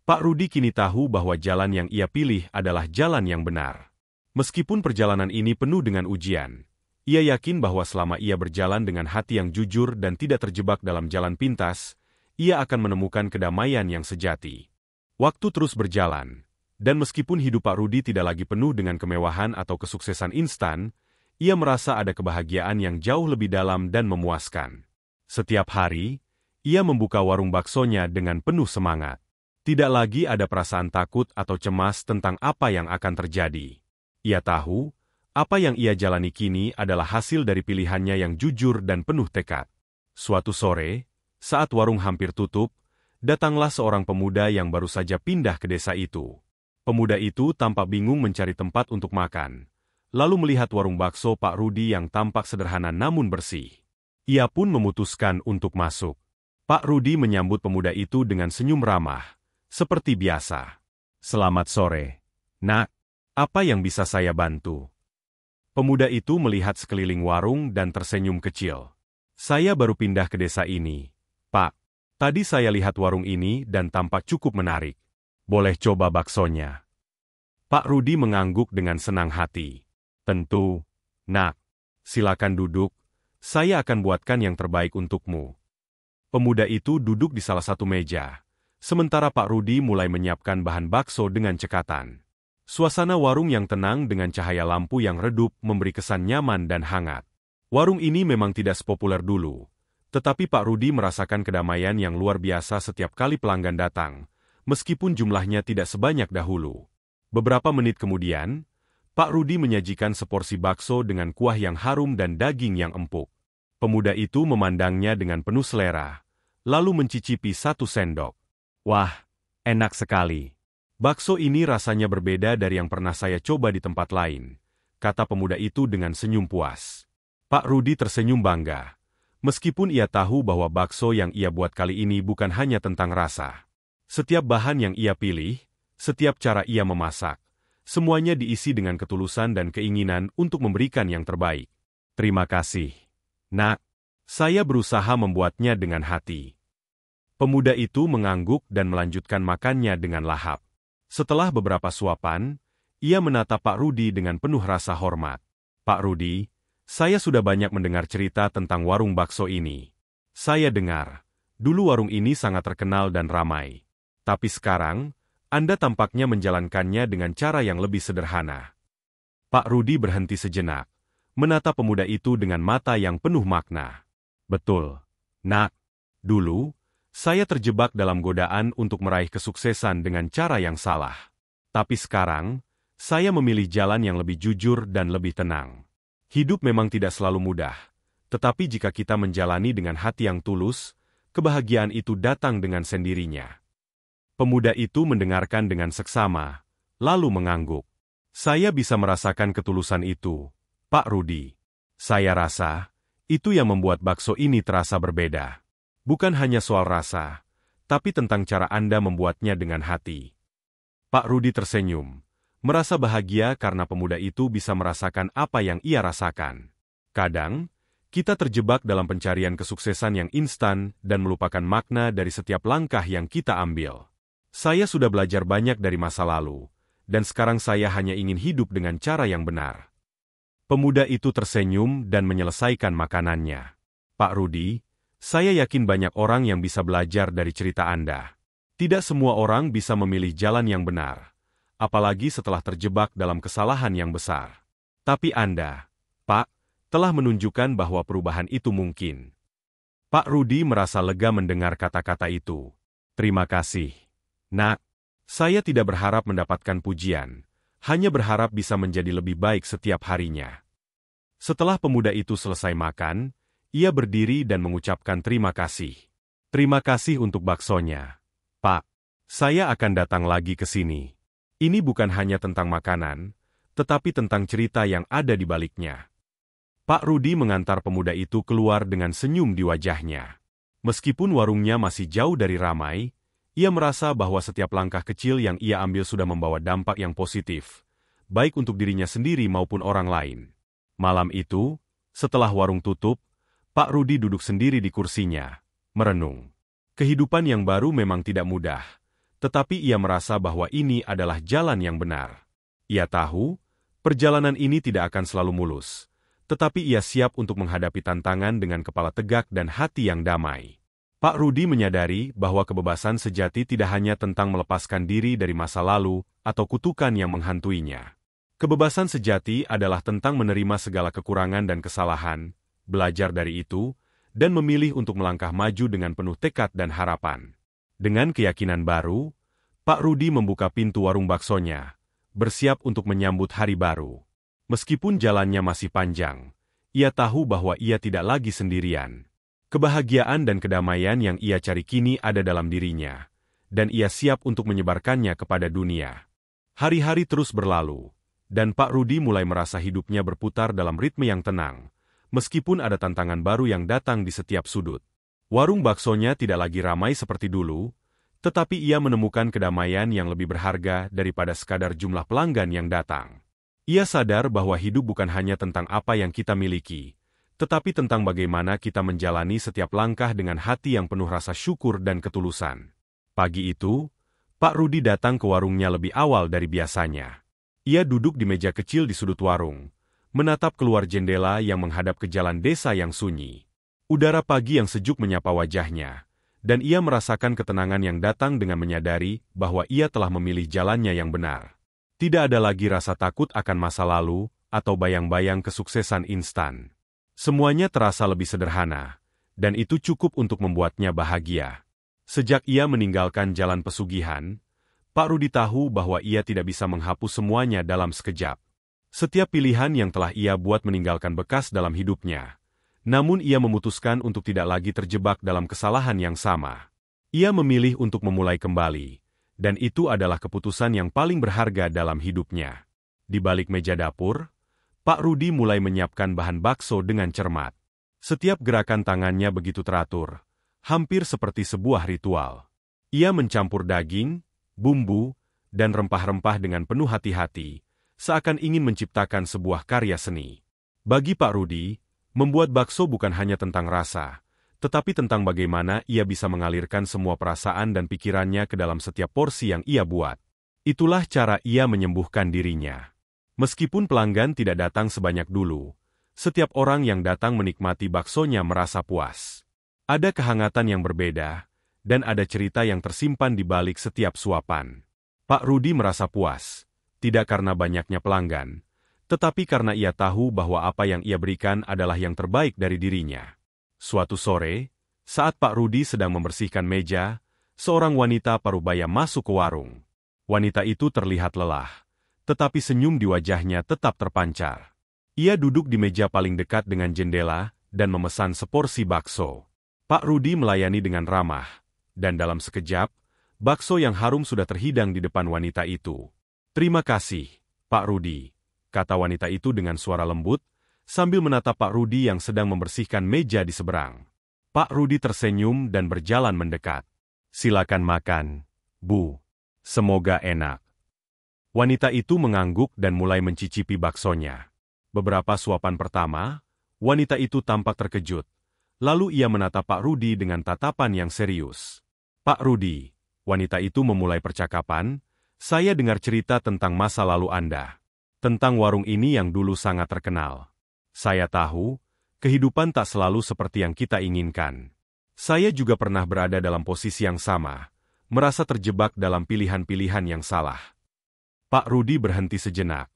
Pak Rudi kini tahu bahwa jalan yang ia pilih adalah jalan yang benar. Meskipun perjalanan ini penuh dengan ujian, ia yakin bahwa selama ia berjalan dengan hati yang jujur dan tidak terjebak dalam jalan pintas, ia akan menemukan kedamaian yang sejati. Waktu terus berjalan, Dan meskipun hidup Pak Rudi tidak lagi penuh dengan kemewahan atau kesuksesan instan, ia merasa ada kebahagiaan yang jauh lebih dalam dan memuaskan. Setiap hari, ia membuka warung baksonya dengan penuh semangat. Tidak lagi ada perasaan takut atau cemas tentang apa yang akan terjadi. Ia tahu, apa yang ia jalani kini adalah hasil dari pilihannya yang jujur dan penuh tekad. Suatu sore, saat warung hampir tutup, datanglah seorang pemuda yang baru saja pindah ke desa itu. Pemuda itu tampak bingung mencari tempat untuk makan, lalu melihat warung bakso Pak Rudi yang tampak sederhana namun bersih. Ia pun memutuskan untuk masuk. Pak Rudi menyambut pemuda itu dengan senyum ramah, seperti biasa. "Selamat sore, Nak. Apa yang bisa saya bantu?" Pemuda itu melihat sekeliling warung dan tersenyum kecil. "Saya baru pindah ke desa ini, Pak. Tadi saya lihat warung ini dan tampak cukup menarik. Boleh coba baksonya?" Pak Rudi mengangguk dengan senang hati. "Tentu, Nak. Silakan duduk, saya akan buatkan yang terbaik untukmu." Pemuda itu duduk di salah satu meja, sementara Pak Rudi mulai menyiapkan bahan bakso dengan cekatan. Suasana warung yang tenang dengan cahaya lampu yang redup memberi kesan nyaman dan hangat. Warung ini memang tidak sepopuler dulu, tetapi Pak Rudi merasakan kedamaian yang luar biasa setiap kali pelanggan datang, meskipun jumlahnya tidak sebanyak dahulu. Beberapa menit kemudian, Pak Rudi menyajikan seporsi bakso dengan kuah yang harum dan daging yang empuk. Pemuda itu memandangnya dengan penuh selera, lalu mencicipi satu sendok. "Wah, enak sekali. Bakso ini rasanya berbeda dari yang pernah saya coba di tempat lain," kata pemuda itu dengan senyum puas. Pak Rudi tersenyum bangga, meskipun ia tahu bahwa bakso yang ia buat kali ini bukan hanya tentang rasa. Setiap bahan yang ia pilih, setiap cara ia memasak, semuanya diisi dengan ketulusan dan keinginan untuk memberikan yang terbaik. "Terima kasih, Nak. Saya berusaha membuatnya dengan hati." Pemuda itu mengangguk dan melanjutkan makannya dengan lahap. Setelah beberapa suapan, ia menatap Pak Rudi dengan penuh rasa hormat. "Pak Rudi, saya sudah banyak mendengar cerita tentang warung bakso ini. Saya dengar, dulu warung ini sangat terkenal dan ramai. Tapi sekarang, Anda tampaknya menjalankannya dengan cara yang lebih sederhana." Pak Rudi berhenti sejenak, menatap pemuda itu dengan mata yang penuh makna. "Betul, Nak. Dulu, saya terjebak dalam godaan untuk meraih kesuksesan dengan cara yang salah. Tapi sekarang, saya memilih jalan yang lebih jujur dan lebih tenang. Hidup memang tidak selalu mudah, tetapi jika kita menjalani dengan hati yang tulus, kebahagiaan itu datang dengan sendirinya." Pemuda itu mendengarkan dengan seksama, lalu mengangguk. "Saya bisa merasakan ketulusan itu, Pak Rudi. Saya rasa, itu yang membuat bakso ini terasa berbeda. Bukan hanya soal rasa, tapi tentang cara Anda membuatnya dengan hati." Pak Rudi tersenyum, merasa bahagia karena pemuda itu bisa merasakan apa yang ia rasakan. Kadang, kita terjebak dalam pencarian kesuksesan yang instan dan melupakan makna dari setiap langkah yang kita ambil. Saya sudah belajar banyak dari masa lalu, dan sekarang saya hanya ingin hidup dengan cara yang benar. Pemuda itu tersenyum dan menyelesaikan makanannya. "Pak Rudi, saya yakin banyak orang yang bisa belajar dari cerita Anda. Tidak semua orang bisa memilih jalan yang benar, apalagi setelah terjebak dalam kesalahan yang besar. Tapi Anda, Pak, telah menunjukkan bahwa perubahan itu mungkin." Pak Rudi merasa lega mendengar kata-kata itu. "Terima kasih, Nak. Saya tidak berharap mendapatkan pujian, hanya berharap bisa menjadi lebih baik setiap harinya." Setelah pemuda itu selesai makan, ia berdiri dan mengucapkan terima kasih. "Terima kasih untuk baksonya, Pak. Saya akan datang lagi ke sini. Ini bukan hanya tentang makanan, tetapi tentang cerita yang ada di baliknya." Pak Rudi mengantar pemuda itu keluar dengan senyum di wajahnya. Meskipun warungnya masih jauh dari ramai, ia merasa bahwa setiap langkah kecil yang ia ambil sudah membawa dampak yang positif, baik untuk dirinya sendiri maupun orang lain. Malam itu, setelah warung tutup, Pak Rudi duduk sendiri di kursinya, merenung. Kehidupan yang baru memang tidak mudah, tetapi ia merasa bahwa ini adalah jalan yang benar. Ia tahu, perjalanan ini tidak akan selalu mulus, tetapi ia siap untuk menghadapi tantangan dengan kepala tegak dan hati yang damai. Pak Rudi menyadari bahwa kebebasan sejati tidak hanya tentang melepaskan diri dari masa lalu atau kutukan yang menghantuinya. Kebebasan sejati adalah tentang menerima segala kekurangan dan kesalahan, belajar dari itu, dan memilih untuk melangkah maju dengan penuh tekad dan harapan. Dengan keyakinan baru, Pak Rudi membuka pintu warung baksonya, bersiap untuk menyambut hari baru. Meskipun jalannya masih panjang, ia tahu bahwa ia tidak lagi sendirian. Kebahagiaan dan kedamaian yang ia cari kini ada dalam dirinya, dan ia siap untuk menyebarkannya kepada dunia. Hari-hari terus berlalu, dan Pak Rudi mulai merasa hidupnya berputar dalam ritme yang tenang, meskipun ada tantangan baru yang datang di setiap sudut. Warung baksonya tidak lagi ramai seperti dulu, tetapi ia menemukan kedamaian yang lebih berharga daripada sekadar jumlah pelanggan yang datang. Ia sadar bahwa hidup bukan hanya tentang apa yang kita miliki, tetapi tentang bagaimana kita menjalani setiap langkah dengan hati yang penuh rasa syukur dan ketulusan. Pagi itu, Pak Rudi datang ke warungnya lebih awal dari biasanya. Ia duduk di meja kecil di sudut warung, menatap keluar jendela yang menghadap ke jalan desa yang sunyi. Udara pagi yang sejuk menyapa wajahnya, dan ia merasakan ketenangan yang datang dengan menyadari bahwa ia telah memilih jalannya yang benar. Tidak ada lagi rasa takut akan masa lalu atau bayang-bayang kesuksesan instan. Semuanya terasa lebih sederhana, dan itu cukup untuk membuatnya bahagia. Sejak ia meninggalkan jalan pesugihan, Pak Rudi tahu bahwa ia tidak bisa menghapus semuanya dalam sekejap. Setiap pilihan yang telah ia buat meninggalkan bekas dalam hidupnya. Namun ia memutuskan untuk tidak lagi terjebak dalam kesalahan yang sama. Ia memilih untuk memulai kembali, dan itu adalah keputusan yang paling berharga dalam hidupnya. Di balik meja dapur, Pak Rudi mulai menyiapkan bahan bakso dengan cermat. Setiap gerakan tangannya begitu teratur, hampir seperti sebuah ritual. Ia mencampur daging, bumbu, dan rempah-rempah dengan penuh hati-hati, seakan ingin menciptakan sebuah karya seni. Bagi Pak Rudi, membuat bakso bukan hanya tentang rasa, tetapi tentang bagaimana ia bisa mengalirkan semua perasaan dan pikirannya ke dalam setiap porsi yang ia buat. Itulah cara ia menyembuhkan dirinya. Meskipun pelanggan tidak datang sebanyak dulu, setiap orang yang datang menikmati baksonya merasa puas. Ada kehangatan yang berbeda, dan ada cerita yang tersimpan di balik setiap suapan. Pak Rudi merasa puas, tidak karena banyaknya pelanggan, tetapi karena ia tahu bahwa apa yang ia berikan adalah yang terbaik dari dirinya. Suatu sore, saat Pak Rudi sedang membersihkan meja, seorang wanita parubaya masuk ke warung. Wanita itu terlihat lelah, tetapi senyum di wajahnya tetap terpancar. Ia duduk di meja paling dekat dengan jendela dan memesan seporsi bakso. Pak Rudi melayani dengan ramah, dan dalam sekejap, bakso yang harum sudah terhidang di depan wanita itu. "Terima kasih, Pak Rudi," kata wanita itu dengan suara lembut, sambil menatap Pak Rudi yang sedang membersihkan meja di seberang. Pak Rudi tersenyum dan berjalan mendekat. "Silakan makan, Bu. Semoga enak." Wanita itu mengangguk dan mulai mencicipi baksonya. Beberapa suapan pertama, wanita itu tampak terkejut. Lalu ia menatap Pak Rudi dengan tatapan yang serius. "Pak Rudi," wanita itu memulai percakapan, "saya dengar cerita tentang masa lalu Anda. Tentang warung ini yang dulu sangat terkenal. Saya tahu, kehidupan tak selalu seperti yang kita inginkan. Saya juga pernah berada dalam posisi yang sama, merasa terjebak dalam pilihan-pilihan yang salah." Pak Rudi berhenti sejenak,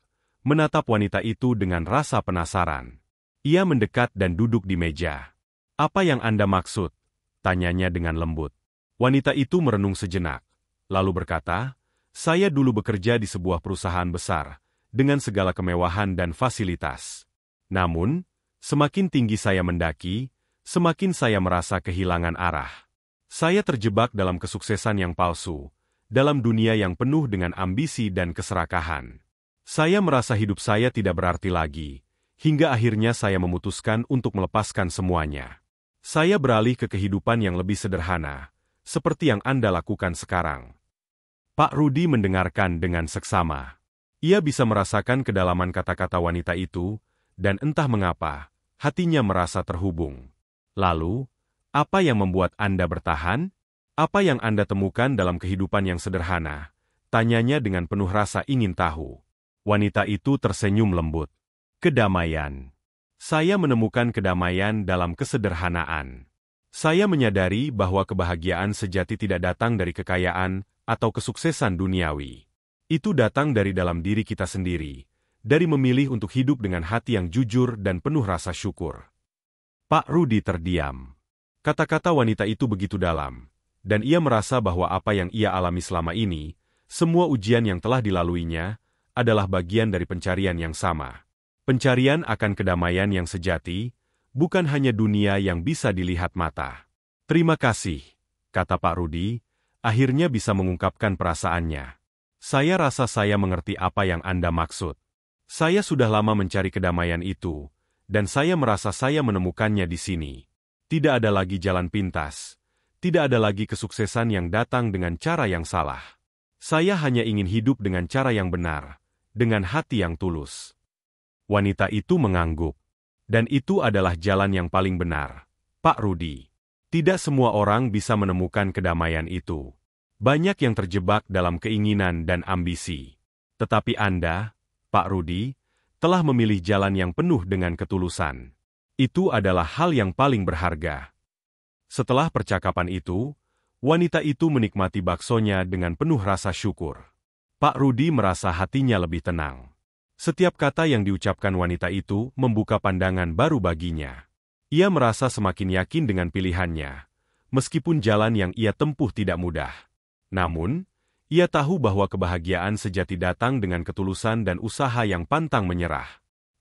menatap wanita itu dengan rasa penasaran. Ia mendekat dan duduk di meja. "Apa yang Anda maksud?" tanyanya dengan lembut. Wanita itu merenung sejenak, lalu berkata, "Saya dulu bekerja di sebuah perusahaan besar, dengan segala kemewahan dan fasilitas. Namun, semakin tinggi saya mendaki, semakin saya merasa kehilangan arah. Saya terjebak dalam kesuksesan yang palsu, dalam dunia yang penuh dengan ambisi dan keserakahan. Saya merasa hidup saya tidak berarti lagi, hingga akhirnya saya memutuskan untuk melepaskan semuanya. Saya beralih ke kehidupan yang lebih sederhana, seperti yang Anda lakukan sekarang." Pak Rudi mendengarkan dengan seksama. Ia bisa merasakan kedalaman kata-kata wanita itu, dan entah mengapa, hatinya merasa terhubung. "Lalu, apa yang membuat Anda bertahan? Apa yang Anda temukan dalam kehidupan yang sederhana?" tanyanya dengan penuh rasa ingin tahu. Wanita itu tersenyum lembut. "Kedamaian. Saya menemukan kedamaian dalam kesederhanaan. Saya menyadari bahwa kebahagiaan sejati tidak datang dari kekayaan atau kesuksesan duniawi. Itu datang dari dalam diri kita sendiri, dari memilih untuk hidup dengan hati yang jujur dan penuh rasa syukur. Pak Rudi terdiam. Kata-kata wanita itu begitu dalam, dan ia merasa bahwa apa yang ia alami selama ini, semua ujian yang telah dilaluinya, adalah bagian dari pencarian yang sama. Pencarian akan kedamaian yang sejati, bukan hanya dunia yang bisa dilihat mata. Terima kasih, kata Pak Rudi, akhirnya bisa mengungkapkan perasaannya. Saya rasa saya mengerti apa yang Anda maksud. Saya sudah lama mencari kedamaian itu, dan saya merasa saya menemukannya di sini. Tidak ada lagi jalan pintas, tidak ada lagi kesuksesan yang datang dengan cara yang salah. Saya hanya ingin hidup dengan cara yang benar, dengan hati yang tulus. Wanita itu mengangguk. Dan itu adalah jalan yang paling benar, Pak Rudi. Tidak semua orang bisa menemukan kedamaian itu. Banyak yang terjebak dalam keinginan dan ambisi. Tetapi Anda, Pak Rudi, telah memilih jalan yang penuh dengan ketulusan. Itu adalah hal yang paling berharga. Setelah percakapan itu, wanita itu menikmati baksonya dengan penuh rasa syukur. Pak Rudi merasa hatinya lebih tenang. Setiap kata yang diucapkan wanita itu membuka pandangan baru baginya. Ia merasa semakin yakin dengan pilihannya, meskipun jalan yang ia tempuh tidak mudah. Namun, ia tahu bahwa kebahagiaan sejati datang dengan ketulusan dan usaha yang pantang menyerah.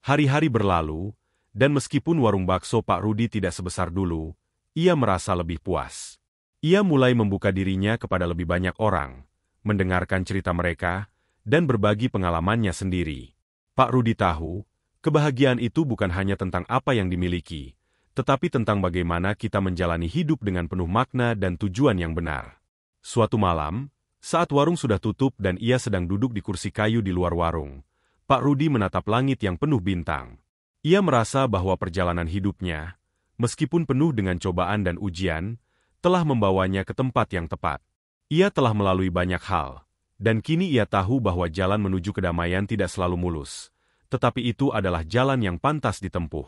Hari-hari berlalu, dan meskipun warung bakso Pak Rudi tidak sebesar dulu, ia merasa lebih puas. Ia mulai membuka dirinya kepada lebih banyak orang, mendengarkan cerita mereka, dan berbagi pengalamannya sendiri. Pak Rudi tahu, kebahagiaan itu bukan hanya tentang apa yang dimiliki, tetapi tentang bagaimana kita menjalani hidup dengan penuh makna dan tujuan yang benar. Suatu malam, saat warung sudah tutup dan ia sedang duduk di kursi kayu di luar warung, Pak Rudi menatap langit yang penuh bintang. Ia merasa bahwa perjalanan hidupnya, meskipun penuh dengan cobaan dan ujian, telah membawanya ke tempat yang tepat. Ia telah melalui banyak hal. Dan kini ia tahu bahwa jalan menuju kedamaian tidak selalu mulus, tetapi itu adalah jalan yang pantas ditempuh.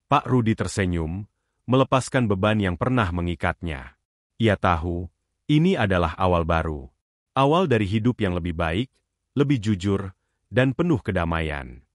Pak Rudi tersenyum, melepaskan beban yang pernah mengikatnya. Ia tahu, ini adalah awal baru. Awal dari hidup yang lebih baik, lebih jujur, dan penuh kedamaian.